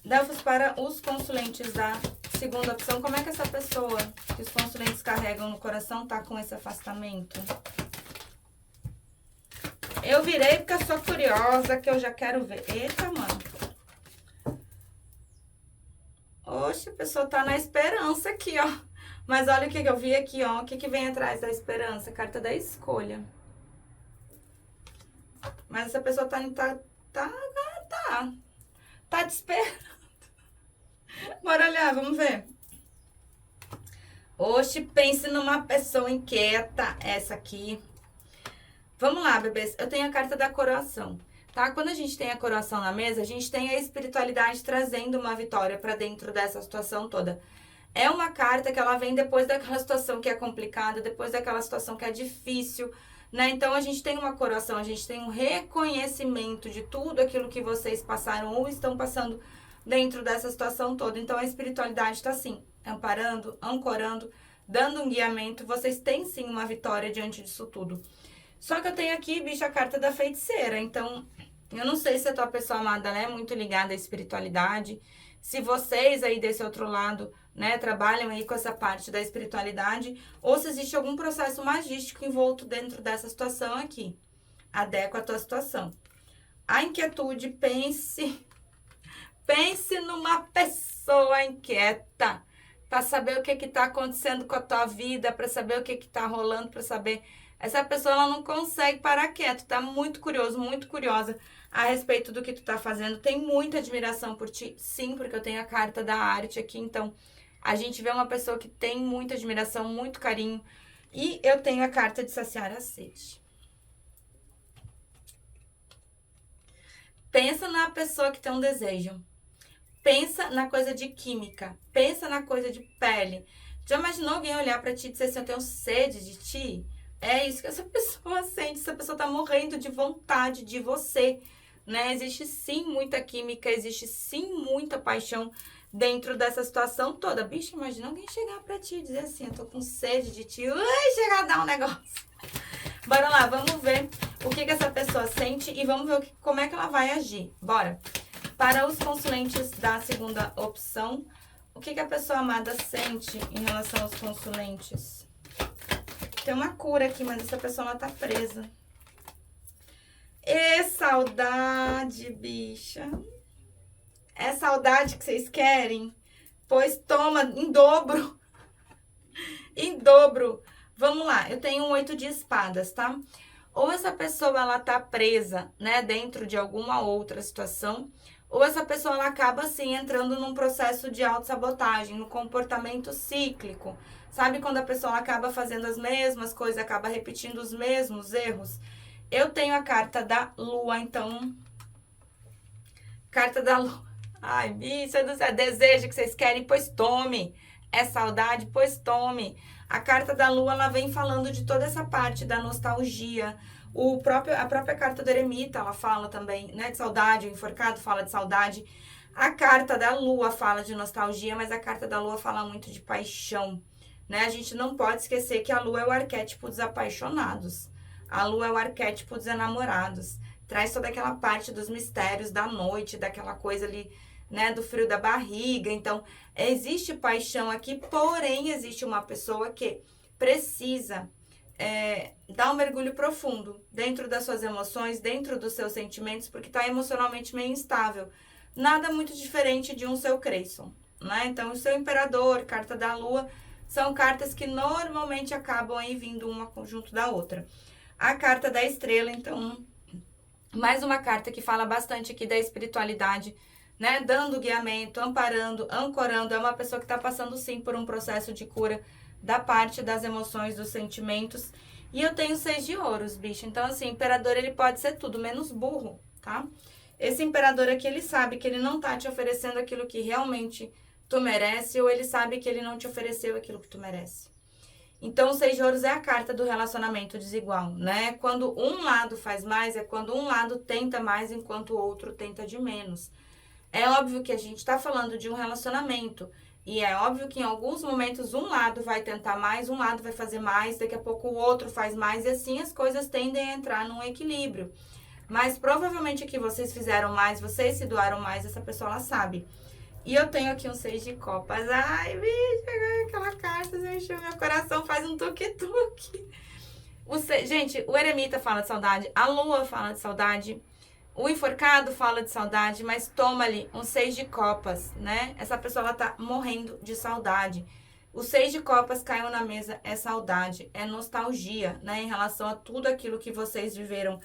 Delfos, para os consulentes da segunda opção, como é que essa pessoa que os consulentes carregam no coração tá com esse afastamento? Eu virei porque eu sou curiosa, que eu já quero ver. Eita, mano. Oxe, a pessoa tá na esperança aqui, ó. Mas olha o que eu vi aqui, ó. O que vem atrás da esperança? Carta da escolha. Mas essa pessoa tá te esperando. Bora olhar, vamos ver. Oxe, pense numa pessoa inquieta, essa aqui. Vamos lá, bebês. Eu tenho a carta da coroação, tá? Quando a gente tem a coroação na mesa, a gente tem a espiritualidade trazendo uma vitória pra dentro dessa situação toda. É uma carta que ela vem depois daquela situação que é complicada, depois daquela situação que é difícil, né? Então, a gente tem uma coroação, a gente tem um reconhecimento de tudo aquilo que vocês passaram ou estão passando dentro dessa situação toda. Então, a espiritualidade está assim, amparando, ancorando, dando um guiamento. Vocês têm sim uma vitória diante disso tudo. Só que eu tenho aqui, bicho, a carta da feiticeira. Então, eu não sei se a tua pessoa amada, né, é muito ligada à espiritualidade. Se vocês aí desse outro lado, né, trabalham aí com essa parte da espiritualidade, ou se existe algum processo magístico envolto dentro dessa situação aqui. Adequa a tua situação. A inquietude, pense numa pessoa inquieta, para saber o que tá acontecendo com a tua vida, para saber o que tá rolando, para saber... Essa pessoa, ela não consegue parar quieto, tá muito curioso, muito curiosa a respeito do que tu tá fazendo. Tem muita admiração por ti, sim, porque eu tenho a carta da arte aqui, então a gente vê uma pessoa que tem muita admiração, muito carinho. E eu tenho a carta de saciar a sede. Pensa na pessoa que tem um desejo. Pensa na coisa de química. Pensa na coisa de pele. Já imaginou alguém olhar pra ti e dizer assim, eu tenho sede de ti? É isso que essa pessoa sente, essa pessoa tá morrendo de vontade de você, né? Existe sim muita química, existe sim muita paixão dentro dessa situação toda. Bicho, imagina alguém chegar pra ti e dizer assim, eu tô com sede de ti, ui, chegar a dar um negócio. Bora lá, vamos ver o que essa pessoa sente e vamos ver como é que ela vai agir. Bora! Para os consulentes da segunda opção, o que a pessoa amada sente em relação aos consulentes? Tem uma cura aqui, mas essa pessoa, ela tá presa. E saudade, bicha. É saudade que vocês querem? Pois toma, em dobro. Em dobro. Vamos lá, eu tenho um 8 de espadas, tá? Ou essa pessoa, ela tá presa, né, dentro de alguma outra situação, ou essa pessoa, ela acaba, assim, entrando num processo de autossabotagem, no comportamento cíclico. Sabe quando a pessoa acaba fazendo as mesmas coisas, acaba repetindo os mesmos erros? Eu tenho a carta da lua, então... Carta da lua. Ai, bicha do céu, desejo que vocês querem, pois tome. É saudade, pois tome. A carta da lua, ela vem falando de toda essa parte da nostalgia. A própria carta do eremita, ela fala também, né, de saudade. O enforcado fala de saudade. A carta da lua fala de nostalgia, mas a carta da lua fala muito de paixão. Né? A gente não pode esquecer que a lua é o arquétipo dos apaixonados. A lua é o arquétipo dos enamorados. Traz toda aquela parte dos mistérios da noite, daquela coisa ali, né, do frio da barriga. Então, existe paixão aqui, porém, existe uma pessoa que precisa dar um mergulho profundo dentro das suas emoções, dentro dos seus sentimentos, porque está emocionalmente meio instável. Nada muito diferente de um seu Creyson, né? Então, o seu imperador, carta da lua... São cartas que normalmente acabam aí vindo uma junto da outra. A carta da estrela, então, mais uma carta que fala bastante aqui da espiritualidade, né? Dando guiamento, amparando, ancorando. É uma pessoa que tá passando, sim, por um processo de cura da parte das emoções, dos sentimentos. E eu tenho 6 de ouros, bicho. Então, assim, imperador, ele pode ser tudo, menos burro, tá? Esse imperador aqui, ele sabe que ele não tá te oferecendo aquilo que realmente... tu merece, ou ele sabe que ele não te ofereceu aquilo que tu merece. Então, o 6 de ouros é a carta do relacionamento desigual, né? Quando um lado faz mais, é quando um lado tenta mais, enquanto o outro tenta de menos. É óbvio que a gente tá falando de um relacionamento, e é óbvio que em alguns momentos um lado vai tentar mais, um lado vai fazer mais, daqui a pouco o outro faz mais, e assim as coisas tendem a entrar num equilíbrio. Mas provavelmente que vocês fizeram mais, vocês se doaram mais, essa pessoa ela sabe. E eu tenho aqui um 6 de copas. Ai, bicho, aquela carta, você encheu meu coração, faz um tuque-tuque. Gente, o eremita fala de saudade, a lua fala de saudade, o enforcado fala de saudade, mas toma ali um 6 de copas, né? Essa pessoa, ela tá morrendo de saudade. O 6 de copas caiu na mesa, é saudade, é nostalgia, né? Em relação a tudo aquilo que vocês viveram.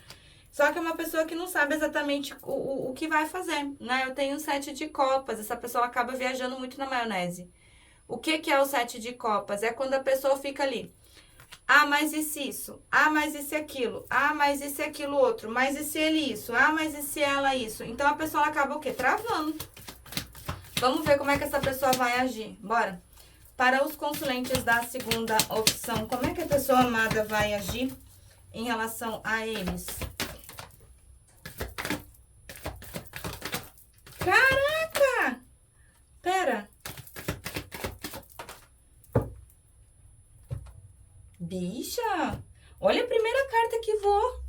Só que é uma pessoa que não sabe exatamente o que vai fazer, né? Eu tenho um 7 de copas, essa pessoa acaba viajando muito na maionese. O que é o 7 de copas? É quando a pessoa fica ali. Ah, mas e se isso? Ah, mas e se aquilo? Ah, mas e se aquilo outro? Mas e se ele isso? Ah, mas e se ela isso? Então a pessoa acaba o quê? Travando. Vamos ver como é que essa pessoa vai agir. Bora. Para os consulentes da segunda opção, como é que a pessoa amada vai agir em relação a eles? Caraca! Pera. Bicha! Olha a primeira carta que voou.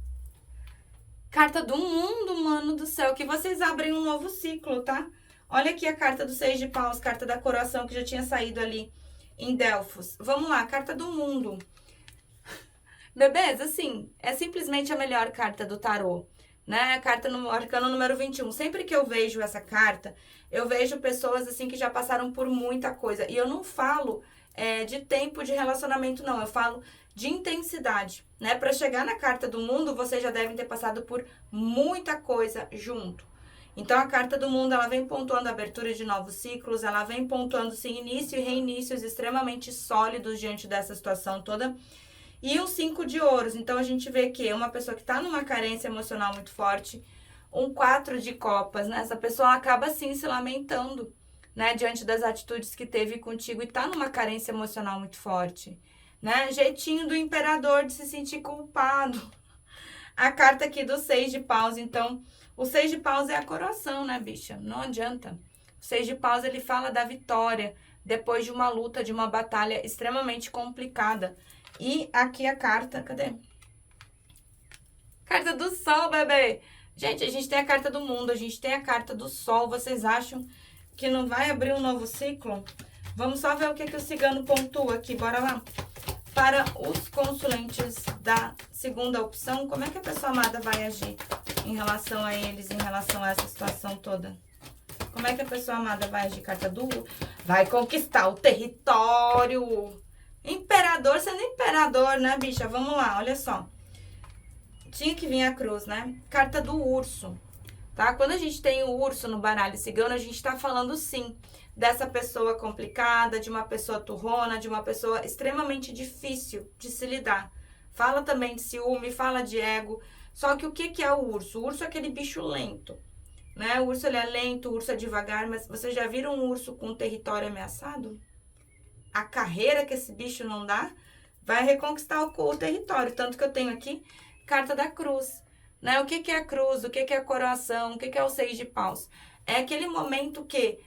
Carta do mundo, mano do céu. Que vocês abrem um novo ciclo, tá? Olha aqui a carta do 6 de paus, carta da coroação que já tinha saído ali em Delfos. Vamos lá, carta do mundo. Bebês, assim, é simplesmente a melhor carta do tarô, né? A carta no arcano número 21. Sempre que eu vejo essa carta, eu vejo pessoas, assim, que já passaram por muita coisa. E eu não falo de tempo de relacionamento, não. Eu falo de intensidade, né? Para chegar na carta do mundo, vocês já devem ter passado por muita coisa junto. Então, a carta do mundo, ela vem pontuando a abertura de novos ciclos, ela vem pontuando, sim, início e reinícios extremamente sólidos diante dessa situação toda. E um 5 de ouros, então a gente vê que é uma pessoa que está numa carência emocional muito forte, um 4 de copas, né? Essa pessoa acaba, sim, se lamentando, né? Diante das atitudes que teve contigo e tá numa carência emocional muito forte, né? Jeitinho do imperador de se sentir culpado. A carta aqui do 6 de paus, então... O 6 de paus é a coroação, né, bicha? Não adianta. O 6 de paus, ele fala da vitória depois de uma luta, de uma batalha extremamente complicada. E aqui a carta, cadê? Carta do sol, bebê. Gente, a gente tem a carta do mundo, a gente tem a carta do sol. Vocês acham que não vai abrir um novo ciclo? Vamos só ver o que o cigano pontua aqui, bora lá. Para os consulentes da segunda opção, como é que a pessoa amada vai agir em relação a eles, em relação a essa situação toda? Como é que a pessoa amada vai agir? Carta do... Vai conquistar o território. Imperador sendo imperador, né, bicha? Vamos lá, olha só. Tinha que vir a cruz, né? Carta do urso, tá? Quando a gente tem o urso no baralho cigano, a gente tá falando, sim, dessa pessoa complicada, de uma pessoa turrona, de uma pessoa extremamente difícil de se lidar. Fala também de ciúme, fala de ego. Só que o que é o urso? O urso é aquele bicho lento, né? O urso, ele é lento, o urso é devagar, mas vocês já viram um urso com território ameaçado? A carreira que esse bicho não dá, vai reconquistar o território. Tanto que eu tenho aqui, carta da cruz, né? O que é a cruz? O que é a coroação? O que é o 6 de paus? É aquele momento que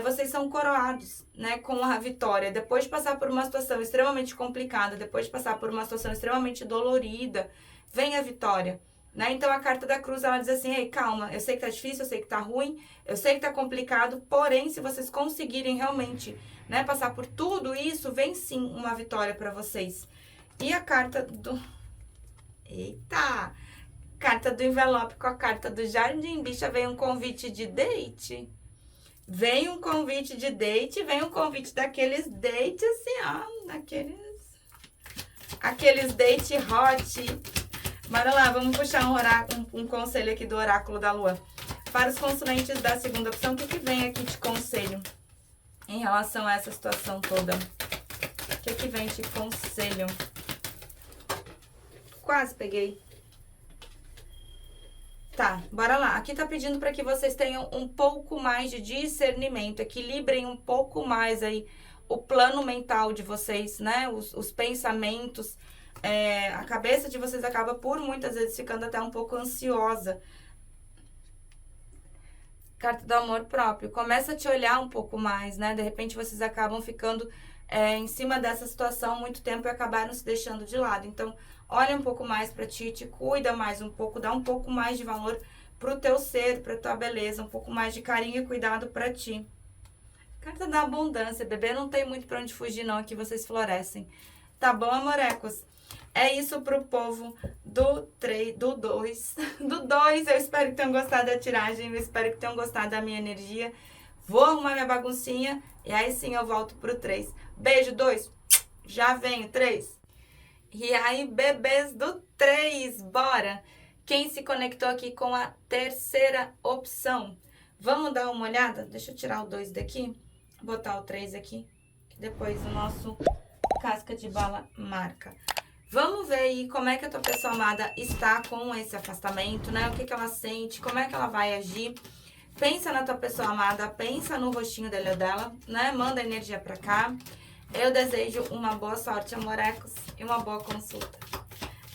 vocês são coroados, né, com a vitória. Depois de passar por uma situação extremamente complicada, depois de passar por uma situação extremamente dolorida, vem a vitória, né? Então, a carta da cruz, ela diz assim, ei, calma, eu sei que tá difícil, eu sei que tá ruim, eu sei que tá complicado, porém, se vocês conseguirem realmente, né, passar por tudo isso, vem sim uma vitória para vocês. E a carta do... Eita! Carta do envelope com a carta do jardim, bicha, vem um convite de date. Vem um convite de date, vem um convite daqueles dates assim, ó, aqueles date hot. Bora lá, vamos puxar um conselho aqui do oráculo da lua. Para os consulentes da segunda opção, o que vem aqui de conselho em relação a essa situação toda? O que vem de conselho? Quase peguei. Tá, bora lá. Aqui tá pedindo para que vocês tenham um pouco mais de discernimento, equilibrem um pouco mais aí o plano mental de vocês, né? Os pensamentos. A cabeça de vocês acaba por muitas vezes ficando até um pouco ansiosa. Carta do amor próprio. Começa a te olhar um pouco mais, né? De repente vocês acabam ficando em cima dessa situação muito tempo e acabaram se deixando de lado. Então, olha um pouco mais pra ti, te cuida mais um pouco, dá um pouco mais de valor pro teu ser, pra tua beleza, um pouco mais de carinho e cuidado pra ti. Carta da abundância, bebê, não tem muito pra onde fugir não, aqui vocês florescem. Tá bom, amorecos? É isso pro povo do 3, do 2, do 2. Eu espero que tenham gostado da tiragem, eu espero que tenham gostado da minha energia. Vou arrumar minha baguncinha e aí sim eu volto pro 3. Beijo, 2. Já venho, 3. E aí, bebês do 3, bora! Quem se conectou aqui com a terceira opção? Vamos dar uma olhada? Deixa eu tirar o 2 daqui, botar o 3 aqui, que depois o nosso casca de bala marca. Vamos ver aí como é que a tua pessoa amada está com esse afastamento, né? O que ela sente, como é que ela vai agir. Pensa na tua pessoa amada, pensa no rostinho dele ou dela, né? Manda energia pra cá. Eu desejo uma boa sorte, amorecos, e uma boa consulta.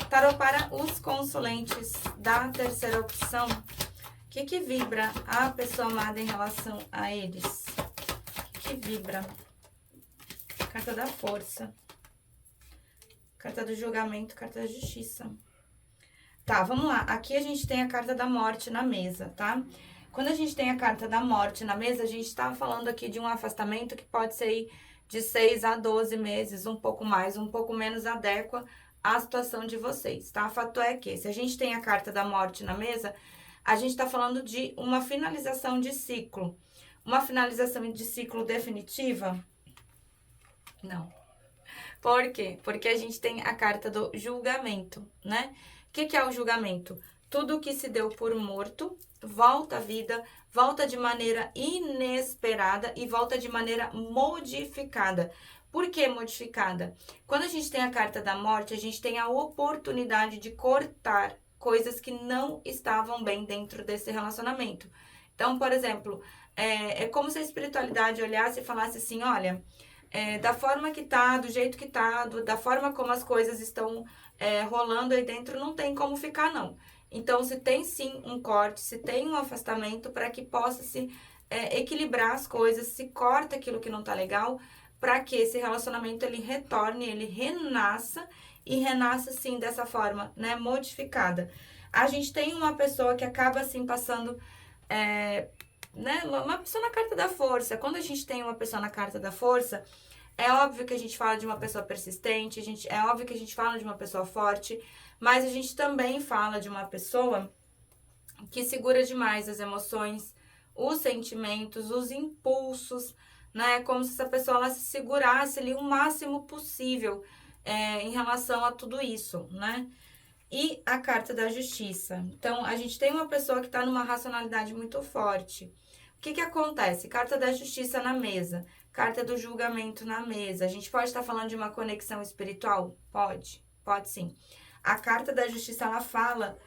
Tarô para os consulentes da terceira opção. O que vibra a pessoa amada em relação a eles? O que vibra? Carta da força. Carta do julgamento, carta da justiça. Tá, vamos lá. Aqui a gente tem a carta da morte na mesa, tá? Quando a gente tem a carta da morte na mesa, a gente tá falando aqui de um afastamento que pode ser aí de 6 a 12 meses, um pouco mais, um pouco menos adequa à situação de vocês, tá? Fato é que, se a gente tem a carta da morte na mesa, a gente tá falando de uma finalização de ciclo. Uma finalização de ciclo definitiva? Não. Por quê? Porque a gente tem a carta do julgamento, né? O que é o julgamento? Tudo que se deu por morto volta à vida, volta de maneira inesperada e volta de maneira modificada. Por que modificada? Quando a gente tem a carta da morte, a gente tem a oportunidade de cortar coisas que não estavam bem dentro desse relacionamento. Então, por exemplo, é como se a espiritualidade olhasse e falasse assim, olha... da forma que tá, do jeito que tá, da forma como as coisas estão rolando aí dentro, não tem como ficar, não. Então, se tem sim um corte, se tem um afastamento para que possa se equilibrar as coisas, se corta aquilo que não tá legal, para que esse relacionamento ele retorne, ele renasça e renasça sim dessa forma, né, modificada. A gente tem uma pessoa que acaba assim passando... né, uma pessoa na carta da força. Quando a gente tem uma pessoa na carta da força, é óbvio que a gente fala de uma pessoa persistente, é óbvio que a gente fala de uma pessoa forte, mas a gente também fala de uma pessoa que segura demais as emoções, os sentimentos, os impulsos, né? Como se essa pessoa ela se segurasse ali o máximo possível em relação a tudo isso, né? E a carta da justiça. Então, a gente tem uma pessoa que está numa racionalidade muito forte. O que acontece? Carta da justiça na mesa, carta do julgamento na mesa. A gente pode estar falando de uma conexão espiritual? Pode sim. A carta da justiça, ela fala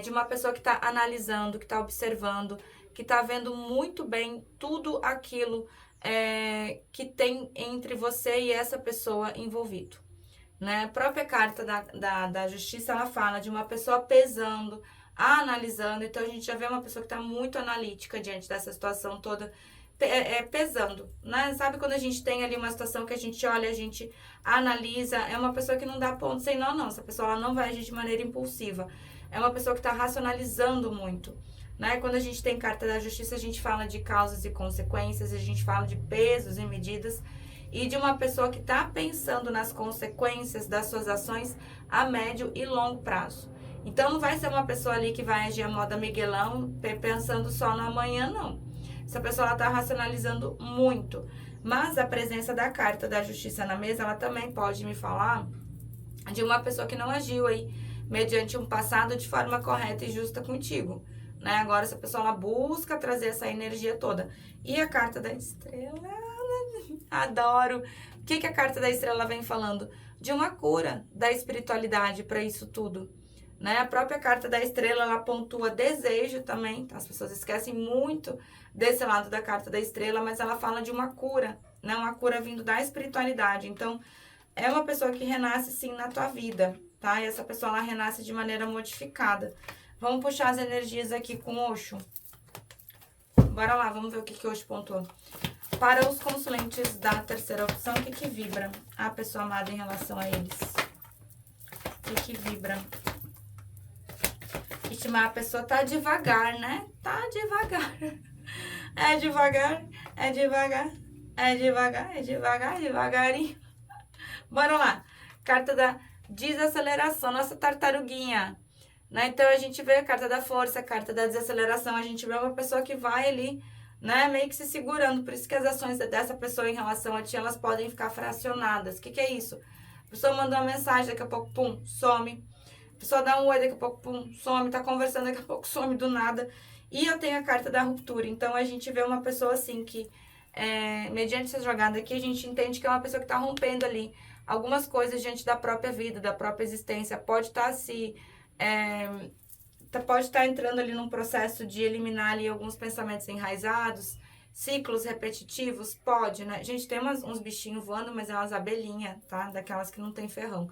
de uma pessoa que está analisando, que está observando, que está vendo muito bem tudo aquilo que tem entre você e essa pessoa envolvido. Né? A própria carta da justiça, ela fala de uma pessoa pesando, analisando. Então, a gente já vê uma pessoa que está muito analítica diante dessa situação toda, pesando, né? Sabe quando a gente tem ali uma situação que a gente olha, a gente analisa, é uma pessoa que não dá ponto sem nó, não. Essa pessoa ela não vai agir de maneira impulsiva. É uma pessoa que está racionalizando muito, né? Quando a gente tem carta da justiça, a gente fala de causas e consequências, a gente fala de pesos e medidas, e de uma pessoa que está pensando nas consequências das suas ações a médio e longo prazo. Então, não vai ser uma pessoa ali que vai agir a moda Miguelão, pensando só no amanhã, não. Essa pessoa está racionalizando muito. Mas a presença da carta da justiça na mesa, ela também pode me falar de uma pessoa que não agiu aí mediante um passado de forma correta e justa contigo. Né? Agora, essa pessoa ela busca trazer essa energia toda. E a carta da estrela... Adoro. O que a carta da estrela vem falando? De uma cura da espiritualidade para isso tudo, né? A própria carta da estrela, ela pontua desejo também, tá? As pessoas esquecem muito desse lado da carta da estrela, mas ela fala de uma cura, né? Uma cura vindo da espiritualidade. Então, é uma pessoa que renasce sim na tua vida, tá? E essa pessoa, ela renasce de maneira modificada. Vamos puxar as energias aqui com Osho. Bora lá, vamos ver o que Osho pontuou. Para os consulentes da terceira opção, o que vibra a pessoa amada em relação a eles? O que vibra? Estimar, a pessoa tá devagar, né? Tá devagar. É devagar, é devagar, é devagar, é devagar, devagarinho. Bora lá. Carta da desaceleração, nossa tartaruguinha. Né? Então, a gente vê a carta da força, a carta da desaceleração. A gente vê uma pessoa que vai ali, né, meio que se segurando. Por isso que as ações dessa pessoa em relação a ti, elas podem ficar fracionadas. O que é isso? A pessoa manda uma mensagem, daqui a pouco, pum, some. A pessoa dá um oi, daqui a pouco, pum, some. Tá conversando, daqui a pouco some do nada. E eu tenho a carta da ruptura. Então, a gente vê uma pessoa assim que, mediante essa jogada aqui, a gente entende que é uma pessoa que tá rompendo ali algumas coisas diante da própria vida, da própria existência. Pode estar pode estar entrando ali num processo de eliminar ali alguns pensamentos enraizados, ciclos repetitivos, pode, né? Gente, tem uns bichinhos voando, mas é umas abelhinhas, tá? Daquelas que não tem ferrão.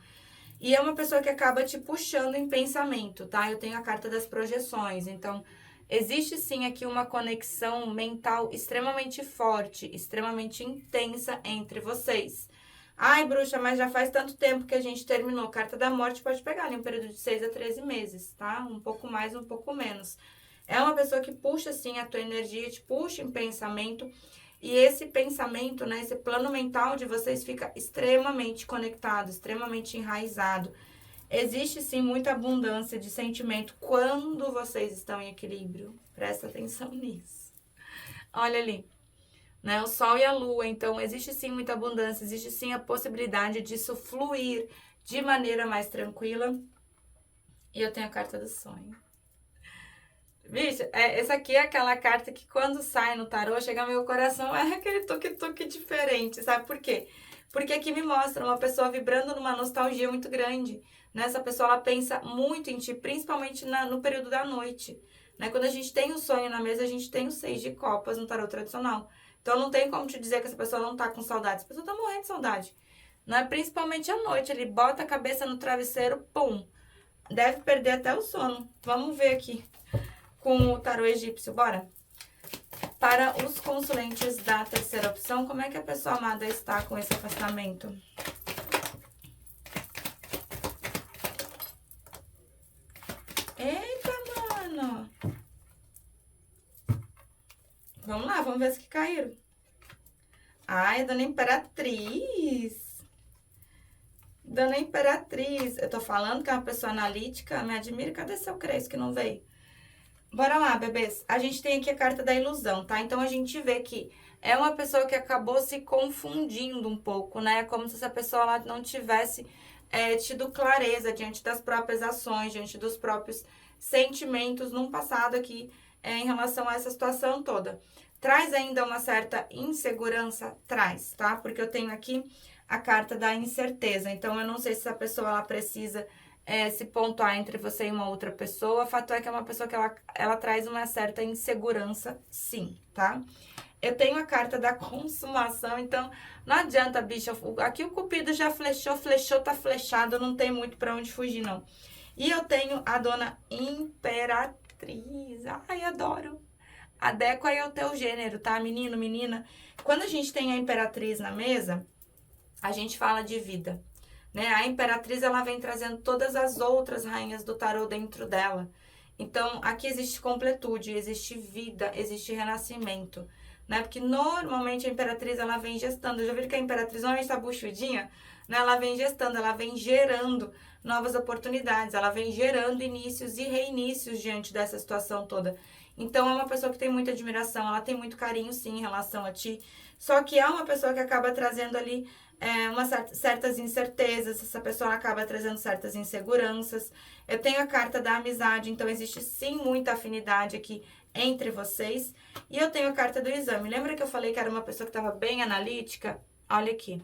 E é uma pessoa que acaba te puxando em pensamento, tá? Eu tenho a carta das projeções, então existe sim aqui uma conexão mental extremamente forte, extremamente intensa entre vocês. Ai, bruxa, mas já faz tanto tempo que a gente terminou. Carta da morte pode pegar ali um período de 6 a 13 meses, tá? Um pouco mais, um pouco menos. É uma pessoa que puxa, assim, a tua energia, te puxa em pensamento. E esse pensamento, né, esse plano mental de vocês fica extremamente conectado, extremamente enraizado. Existe, sim, muita abundância de sentimento quando vocês estão em equilíbrio. Presta atenção nisso. Olha ali. Né, o Sol e a Lua, então existe sim muita abundância, existe sim a possibilidade disso fluir de maneira mais tranquila. E eu tenho a carta do sonho. Bicho, essa aqui é aquela carta que quando sai no tarô, chega ao meu coração, é aquele toque-toque diferente, sabe por quê? Porque aqui me mostra uma pessoa vibrando numa nostalgia muito grande, né? Essa pessoa, ela pensa muito em ti, principalmente no período da noite, né? Quando a gente tem o sonho na mesa, a gente tem o 6 de copas no tarô tradicional. Então, não tem como te dizer que essa pessoa não tá com saudade. Essa pessoa tá morrendo de saudade. Né? Principalmente à noite. Ele bota a cabeça no travesseiro, pum. Deve perder até o sono. Vamos ver aqui com o tarô egípcio. Bora? Para os consulentes da terceira opção, como é que a pessoa amada está com esse afastamento? Eita, mano! Vamos lá, vamos ver se que caíram. Ai, a Dona Imperatriz. Dona Imperatriz. Eu tô falando que é uma pessoa analítica, me admira. Cadê seu Cresce que não veio? Bora lá, bebês. A gente tem aqui a carta da ilusão, tá? Então, a gente vê que é uma pessoa que acabou se confundindo um pouco, né? Como se essa pessoa ela não tivesse tido clareza diante das próprias ações, diante dos próprios sentimentos num passado aqui em relação a essa situação toda. Traz ainda uma certa insegurança? Traz, tá? Porque eu tenho aqui a carta da incerteza. Então, eu não sei se essa pessoa ela precisa se pontuar entre você e uma outra pessoa. O fato é que é uma pessoa que ela traz uma certa insegurança, sim, tá? Eu tenho a carta da consumação, então não adianta, bicho. Aqui o Cupido já flechou, tá flechado, não tem muito pra onde fugir, não. E eu tenho a Dona Imperatriz. Ai, adoro. Adequa aí ao teu gênero, tá, menino, menina? Quando a gente tem a Imperatriz na mesa, a gente fala de vida, né? A Imperatriz, ela vem trazendo todas as outras rainhas do tarô dentro dela. Então, aqui existe completude, existe vida, existe renascimento, né? Porque normalmente a Imperatriz, ela vem gestando. Eu já vi que a Imperatriz normalmente tá buchudinha, né? Ela vem gestando, ela vem gerando novas oportunidades, ela vem gerando inícios e reinícios diante dessa situação toda. Então, é uma pessoa que tem muita admiração, ela tem muito carinho, sim, em relação a ti. Só que é uma pessoa que acaba trazendo ali certas incertezas, essa pessoa acaba trazendo certas inseguranças. Eu tenho a carta da amizade, então existe sim muita afinidade aqui entre vocês. E eu tenho a carta do exame. Lembra que eu falei que era uma pessoa que estava bem analítica? Olha aqui.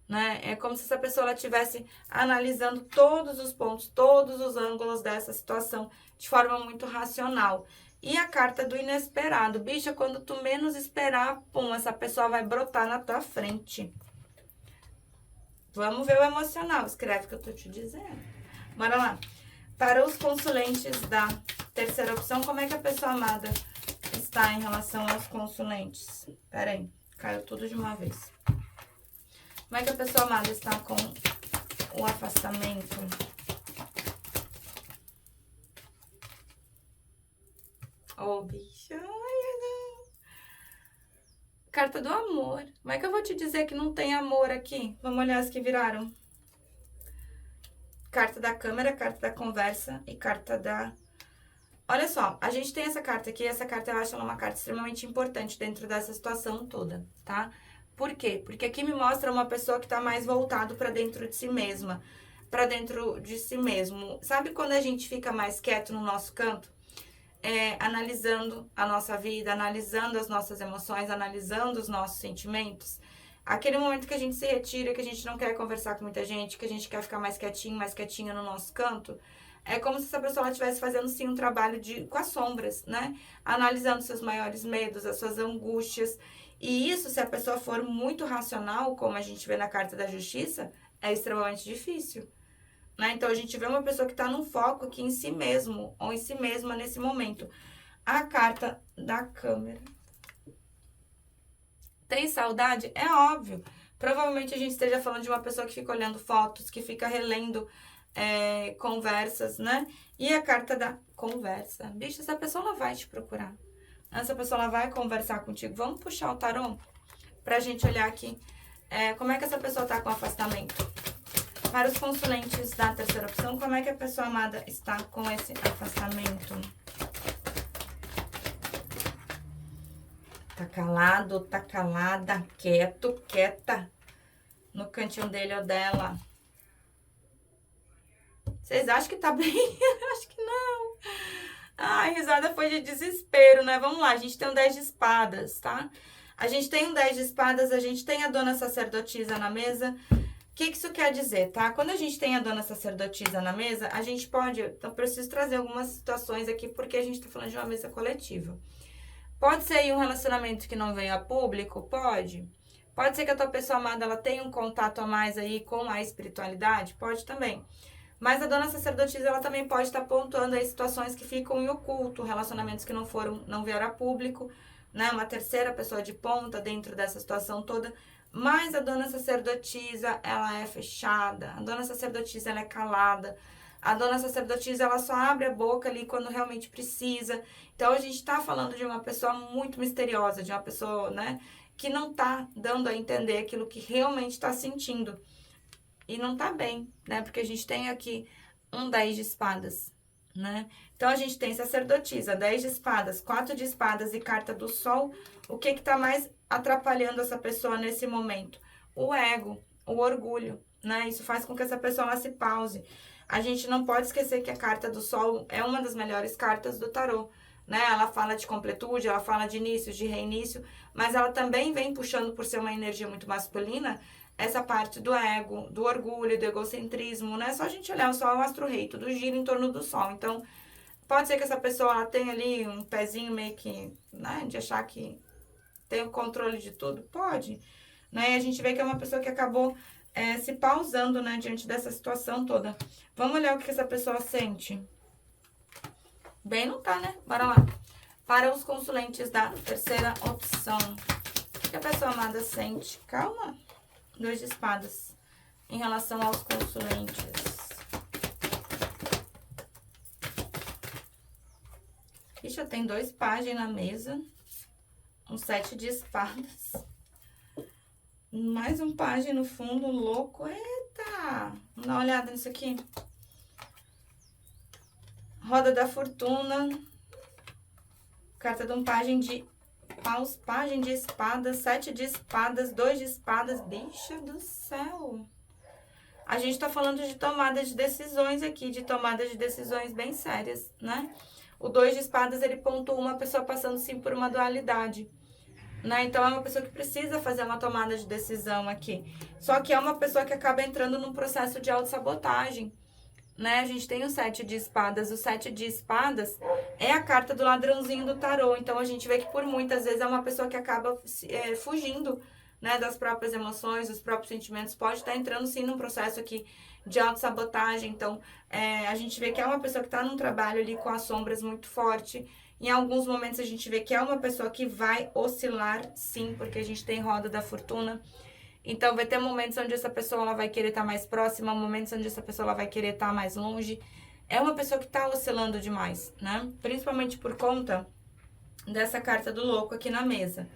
Né? É como se essa pessoa ela estivesse analisando todos os pontos, todos os ângulos dessa situação de forma muito racional. E a carta do inesperado. Bicha, quando tu menos esperar, pum, essa pessoa vai brotar na tua frente. Vamos ver o emocional. Escreve o que eu tô te dizendo. Bora lá. Para os consulentes da terceira opção, como é que a pessoa amada está em relação aos consulentes? Pera aí. Caiu tudo de uma vez. Como é que a pessoa amada está com o afastamento? Ô, bicha. Ai, não. Carta do amor. Como é que eu vou te dizer que não tem amor aqui? Vamos olhar as que viraram. Carta da câmera, carta da conversa e carta da... Olha só, a gente tem essa carta aqui. Essa carta eu acho ela uma carta extremamente importante dentro dessa situação toda, tá? Por quê? Porque aqui me mostra uma pessoa que tá mais voltado pra dentro de si mesma. Pra dentro de si mesmo. Sabe quando a gente fica mais quieto no nosso canto? Analisando a nossa vida, analisando as nossas emoções, analisando os nossos sentimentos. Aquele momento que a gente se retira, que a gente não quer conversar com muita gente, que a gente quer ficar mais quietinho no nosso canto. É como se essa pessoa estivesse fazendo, sim, um trabalho com as sombras, né? Analisando seus maiores medos, as suas angústias. E isso, se a pessoa for muito racional, como a gente vê na Carta da Justiça, é extremamente difícil. Né? Então, a gente vê uma pessoa que está num foco aqui em si mesmo, ou em si mesma nesse momento. A carta da câmera. Tem saudade? É óbvio. Provavelmente a gente esteja falando de uma pessoa que fica olhando fotos, que fica relendo conversas, né? E a carta da conversa. Bicho, essa pessoa ela vai te procurar. Essa pessoa ela vai conversar contigo. Vamos puxar o tarô pra gente olhar aqui como é que essa pessoa tá com afastamento. Para os consulentes da terceira opção, como é que a pessoa amada está com esse afastamento? Tá calado, tá calada, quieto, quieta, no cantinho dele ou dela. Vocês acham que tá bem? Acho que não. Ai, a risada foi de desespero, né? Vamos lá, a gente tem um 10 de espadas, tá? A gente tem um 10 de espadas, a gente tem a dona sacerdotisa na mesa. O que isso quer dizer, tá? Quando a gente tem a dona sacerdotisa na mesa, a gente pode... Então, preciso trazer algumas situações aqui, porque a gente tá falando de uma mesa coletiva. Pode ser aí um relacionamento que não veio a público? Pode. Pode ser que a tua pessoa amada, ela tenha um contato a mais aí com a espiritualidade? Pode também. Mas a dona sacerdotisa, ela também pode estar pontuando aí situações que ficam em oculto, relacionamentos que não vieram a público, né? Uma terceira pessoa de ponta dentro dessa situação toda. Mas a dona sacerdotisa, ela é fechada. A dona sacerdotisa, ela é calada. A dona sacerdotisa, ela só abre a boca ali quando realmente precisa. Então, a gente tá falando de uma pessoa muito misteriosa, de uma pessoa, né, que não tá dando a entender aquilo que realmente tá sentindo. E não tá bem, né, porque a gente tem aqui um 10 de espadas, né? Então, a gente tem sacerdotisa, 10 de espadas, 4 de espadas e carta do sol. O que tá mais atrapalhando essa pessoa nesse momento? O ego, o orgulho, né? Isso faz com que essa pessoa ela se pause. A gente não pode esquecer que a carta do sol é uma das melhores cartas do tarô, né? Ela fala de completude, ela fala de início, de reinício, mas ela também vem puxando, por ser uma energia muito masculina, essa parte do ego, do orgulho, do egocentrismo, né? Só a gente olhar o sol é o astro-rei, tudo gira em torno do sol. Então, pode ser que essa pessoa ela tenha ali um pezinho meio que, né, de achar que tem o controle de tudo? Pode, né? E a gente vê que é uma pessoa que acabou se pausando, né, diante dessa situação toda. Vamos olhar o que essa pessoa sente. Bem, não tá, né? Bora lá. Para os consulentes da terceira opção. O que a pessoa amada sente? Calma. 2 de espadas. Em relação aos consulentes. Ixi, eu tenho 2 pagens na mesa. Um 7 de espadas. Mais um pajem no fundo, louco. Eita! Vamos dar uma olhada nisso aqui. Roda da fortuna. Carta de um pajem de paus, pajem de espadas, 7 de espadas, 2 de espadas. Bicha do céu! A gente tá falando de tomada de decisões aqui, de tomada de decisões bem sérias, né? O 2 de espadas, ele pontua uma pessoa passando, sim, por uma dualidade. Né? Então, é uma pessoa que precisa fazer uma tomada de decisão aqui. Só que é uma pessoa que acaba entrando num processo de autossabotagem, né? A gente tem o 7 de espadas. O 7 de espadas é a carta do ladrãozinho do tarô. Então, a gente vê que por muitas vezes é uma pessoa que acaba fugindo, né, das próprias emoções, dos próprios sentimentos. Pode estar entrando, sim, num processo aqui de autossabotagem. Então, a gente vê que é uma pessoa que está num trabalho ali com as sombras muito forte, Em alguns momentos a gente vê que é uma pessoa que vai oscilar, sim, porque a gente tem roda da fortuna. Então vai ter momentos onde essa pessoa ela vai querer estar mais próxima, momentos onde essa pessoa ela vai querer estar mais longe. É uma pessoa que está oscilando demais, né? Principalmente por conta dessa carta do louco aqui na mesa.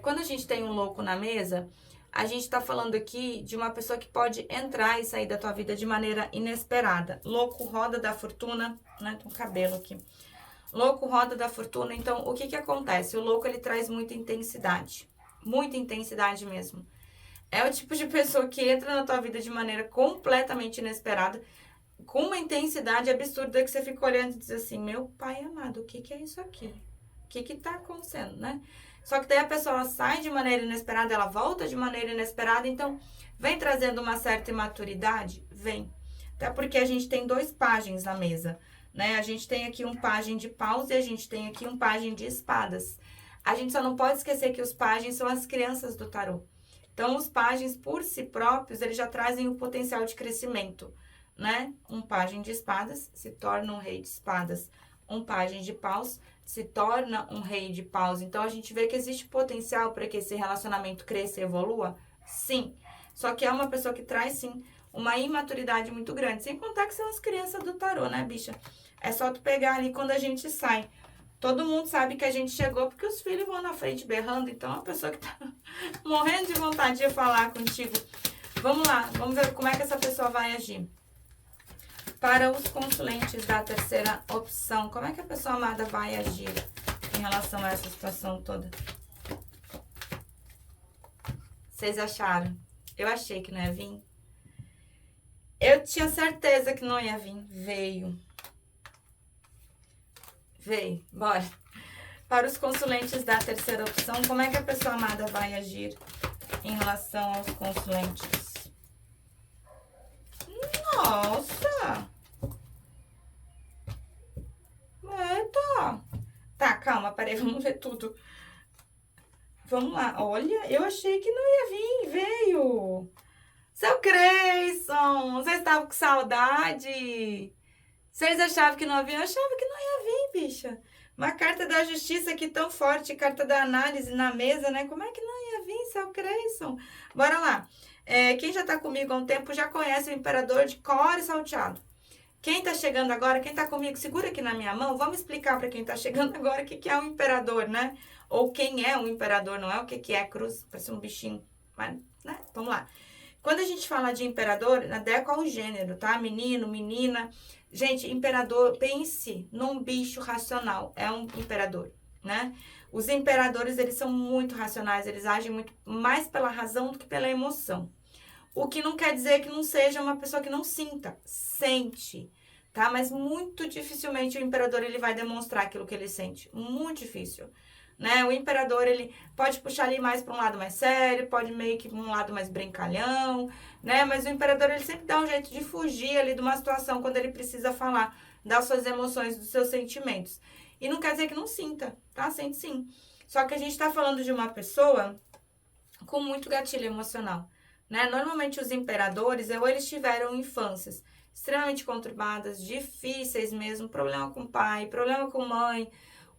Quando a gente tem um louco na mesa, a gente tá falando aqui de uma pessoa que pode entrar e sair da tua vida de maneira inesperada. Louco, roda da fortuna, né? Tem um cabelo aqui. Louco, roda da fortuna. Então, o que que acontece? O louco, ele traz muita intensidade. Muita intensidade mesmo. É o tipo de pessoa que entra na tua vida de maneira completamente inesperada, com uma intensidade absurda que você fica olhando e diz assim, meu pai amado, o que que é isso aqui? O que que tá acontecendo, né? Só que daí a pessoa sai de maneira inesperada, ela volta de maneira inesperada, então vem trazendo uma certa imaturidade? Vem. Até porque a gente tem 2 pajens na mesa, né? A gente tem aqui um pajem de paus e a gente tem aqui um pajem de espadas. A gente só não pode esquecer que os pajens são as crianças do tarô. Então, os pajens, por si próprios, eles já trazem o potencial de crescimento, né? Um pajem de espadas se torna um rei de espadas. Um pajem de paus se torna um rei de paus. Então, a gente vê que existe potencial para que esse relacionamento cresça e evolua? Sim. Só que é uma pessoa que traz, sim, uma imaturidade muito grande. Sem contar que são as crianças do tarô, né, bicha? É só tu pegar ali quando a gente sai. Todo mundo sabe que a gente chegou porque os filhos vão na frente berrando. Então, é uma pessoa que tá morrendo de vontade de falar contigo. Vamos lá, vamos ver como é que essa pessoa vai agir. Para os consulentes da terceira opção, como é que a pessoa amada vai agir em relação a essa situação toda? Vocês acharam? Eu achei que não ia vir. Eu tinha certeza que não ia vir. Veio. Veio. Bora. Para os consulentes da terceira opção, como é que a pessoa amada vai agir em relação aos consulentes? Nossa! Eita! Tá, calma, peraí, vamos ver tudo. Vamos lá. Olha, eu achei que não ia vir, veio. Seu Creyson, vocês estavam com saudade? Vocês achavam que não ia vir? Eu achava que não ia vir, bicha. Uma carta da justiça aqui tão forte, carta da análise na mesa, né? Como é que não ia vir, seu Creyson? Bora lá. Quem já tá comigo há um tempo já conhece o imperador de cor e salteado. Quem tá chegando agora, quem tá comigo, segura aqui na minha mão. Vamos explicar para quem tá chegando agora o que que é um imperador, né? Ou quem é um imperador, não é o que que é cruz, parece um bichinho, mas, né? Vamos lá. Quando a gente fala de imperador, adequa ao gênero, tá? Menino, menina. Gente, imperador, pense num bicho racional. É um imperador, né? Os imperadores, eles são muito racionais. Eles agem muito mais pela razão do que pela emoção. O que não quer dizer que não seja uma pessoa que não sinta. Sente, tá? Mas muito dificilmente o imperador, ele vai demonstrar aquilo que ele sente. Muito difícil. Né? O imperador, ele pode puxar ali mais para um lado mais sério, pode meio que para um lado mais brincalhão, né? Mas o imperador, ele sempre dá um jeito de fugir ali de uma situação quando ele precisa falar das suas emoções, dos seus sentimentos. E não quer dizer que não sinta, tá? Sente sim. Só que a gente tá falando de uma pessoa com muito gatilho emocional, né? Normalmente os imperadores, ou eles tiveram infâncias extremamente conturbadas, difíceis mesmo, problema com pai, problema com mãe,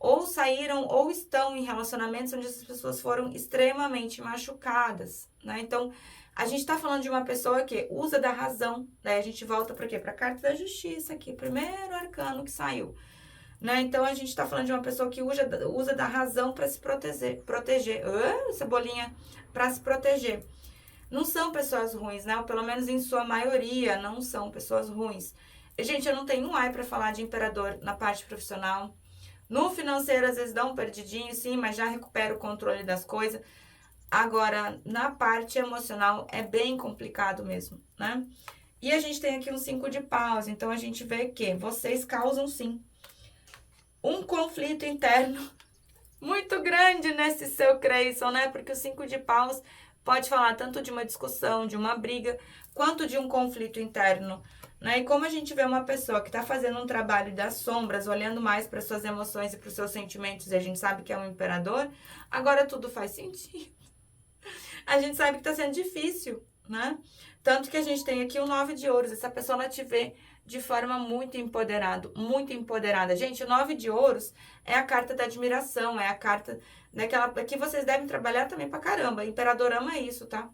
ou saíram ou estão em relacionamentos onde essas pessoas foram extremamente machucadas, né? Então, a gente tá falando de uma pessoa que usa da razão, né? A gente volta para quê? Para a carta da justiça aqui, primeiro arcano que saiu, né? Então, a gente tá falando de uma pessoa que usa da razão para se proteger. Cebolinha, para se proteger. Não são pessoas ruins, né? Ou pelo menos em sua maioria não são pessoas ruins. Gente, eu não tenho um ai para falar de imperador na parte profissional. No financeiro, às vezes dá um perdidinho, sim, mas já recupera o controle das coisas. Agora, na parte emocional, é bem complicado mesmo, né? E a gente tem aqui um 5 de paus, então a gente vê que vocês causam, sim, um conflito interno muito grande nesse seu Creyson, né? Porque o 5 de paus pode falar tanto de uma discussão, de uma briga, quanto de um conflito interno, né? E como a gente vê uma pessoa que está fazendo um trabalho das sombras, olhando mais para suas emoções e para os seus sentimentos, e a gente sabe que é um imperador, agora tudo faz sentido. A gente sabe que está sendo difícil, né? Tanto que a gente tem aqui o 9 de ouros. Essa pessoa ela te vê de forma muito empoderada. Gente, o 9 de ouros é a carta da admiração, é a carta daquela que vocês devem trabalhar também pra caramba. Imperador ama isso, tá?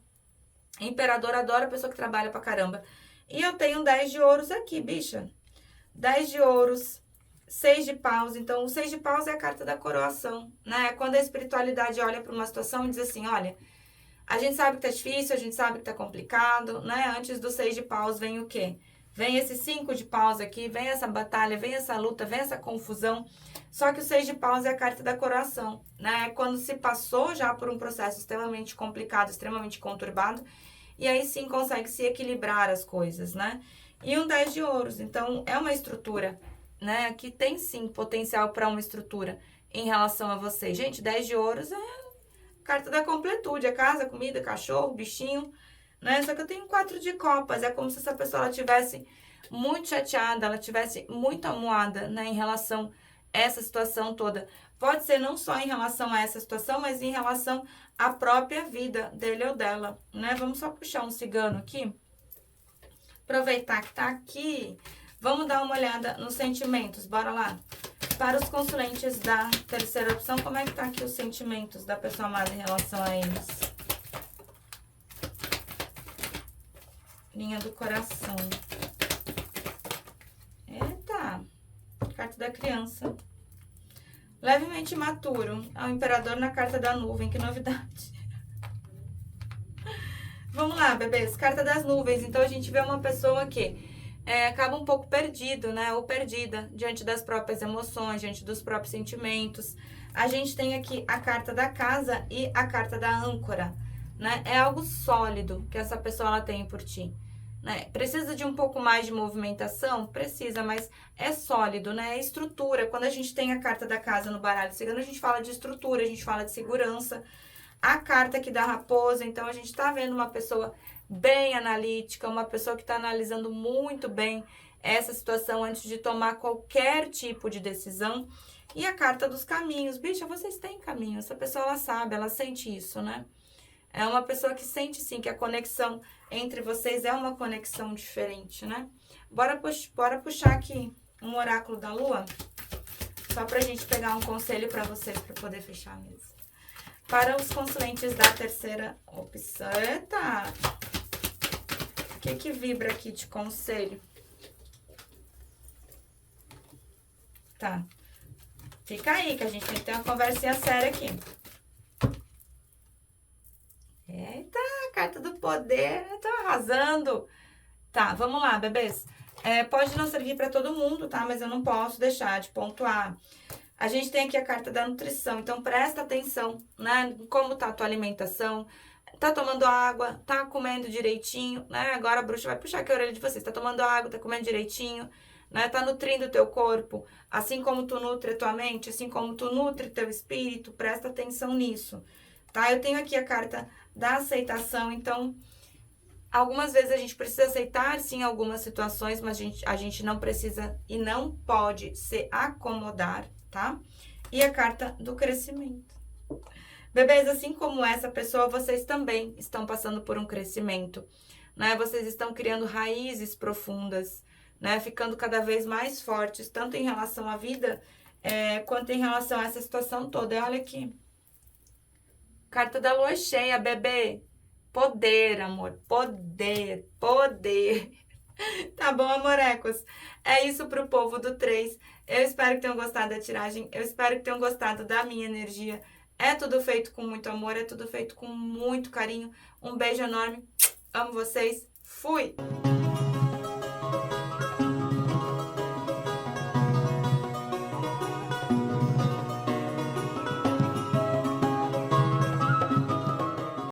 Imperador adora a pessoa que trabalha pra caramba. E eu tenho 10 de ouros aqui, bicha. 10 de ouros, 6 de paus. Então, o 6 de paus é a carta da coroação, né? Quando a espiritualidade olha para uma situação e diz assim, olha, a gente sabe que tá difícil, a gente sabe que tá complicado, né? Antes do 6 de paus vem o quê? Vem esse 5 de paus aqui, vem essa batalha, vem essa luta, vem essa confusão. Só que o 6 de paus é a carta da coroação, né? Quando se passou já por um processo extremamente complicado, extremamente conturbado, e aí sim consegue se equilibrar as coisas, né? E um 10 de ouros, então é uma estrutura, né? Que tem sim potencial para uma estrutura em relação a vocês. Gente, 10 de ouros é carta da completude, é casa, comida, cachorro, bichinho, né? Só que eu tenho 4 de copas, é como se essa pessoa ela tivesse muito chateada, ela tivesse muito amuada, né? Em relação a essa situação toda. Pode ser não só em relação a essa situação, mas em relação à própria vida dele ou dela, né? Vamos só puxar um cigano aqui. Aproveitar que tá aqui, vamos dar uma olhada nos sentimentos, bora lá. Para os consulentes da terceira opção, como é que tá aqui os sentimentos da pessoa amada em relação a eles? Linha do coração. Eita, carta da criança. Levemente imaturo, é o imperador na carta da nuvem, que novidade. Vamos lá, bebês, carta das nuvens. Então, a gente vê uma pessoa que acaba um pouco perdido, né? Ou perdida diante das próprias emoções, diante dos próprios sentimentos. A gente tem aqui a carta da casa e a carta da âncora, né? É algo sólido que essa pessoa ela tem por ti, né? Precisa de um pouco mais de movimentação? Precisa, mas é sólido, né? É estrutura. Quando a gente tem a carta da casa no baralho cigano, a gente fala de estrutura, a gente fala de segurança. A carta aqui da raposa, então a gente tá vendo uma pessoa bem analítica, uma pessoa que tá analisando muito bem essa situação antes de tomar qualquer tipo de decisão. E a carta dos caminhos. Bicha, vocês têm caminho. Essa pessoa, ela sabe, ela sente isso, né? É uma pessoa que sente, sim, que a conexão entre vocês é uma conexão diferente, né? Bora puxar aqui um oráculo da lua, só pra gente pegar um conselho pra vocês, pra poder fechar mesmo. Para os consulentes da terceira opção. Eita! O que vibra aqui de conselho? Tá. Fica aí, que a gente tem que ter uma conversinha séria aqui. Eita, carta do poder. Tô arrasando. Tá, vamos lá, bebês. Pode não servir para todo mundo, tá? Mas eu não posso deixar de pontuar. A gente tem aqui a carta da nutrição, então presta atenção, né? Como tá a tua alimentação, tá tomando água, tá comendo direitinho, né? Agora a bruxa vai puxar aqui a orelha de vocês, tá tomando água, tá comendo direitinho, né? Tá nutrindo o teu corpo, assim como tu nutre a tua mente, assim como tu nutre teu espírito, presta atenção nisso, tá? Eu tenho aqui a carta da aceitação, então algumas vezes a gente precisa aceitar, sim, algumas situações, mas a gente não precisa e não pode se acomodar, tá? E a carta do crescimento. Bebês, assim como essa pessoa, vocês também estão passando por um crescimento, né? Vocês estão criando raízes profundas, né? Ficando cada vez mais fortes, tanto em relação à vida, quanto em relação a essa situação toda. E olha aqui. Carta da lua cheia, bebê. Poder, amor. Poder. Poder. Tá bom, amorecos? É isso pro povo do 3. Eu espero que tenham gostado da tiragem. Eu espero que tenham gostado da minha energia. É tudo feito com muito amor. É tudo feito com muito carinho. Um beijo enorme. Amo vocês. Fui!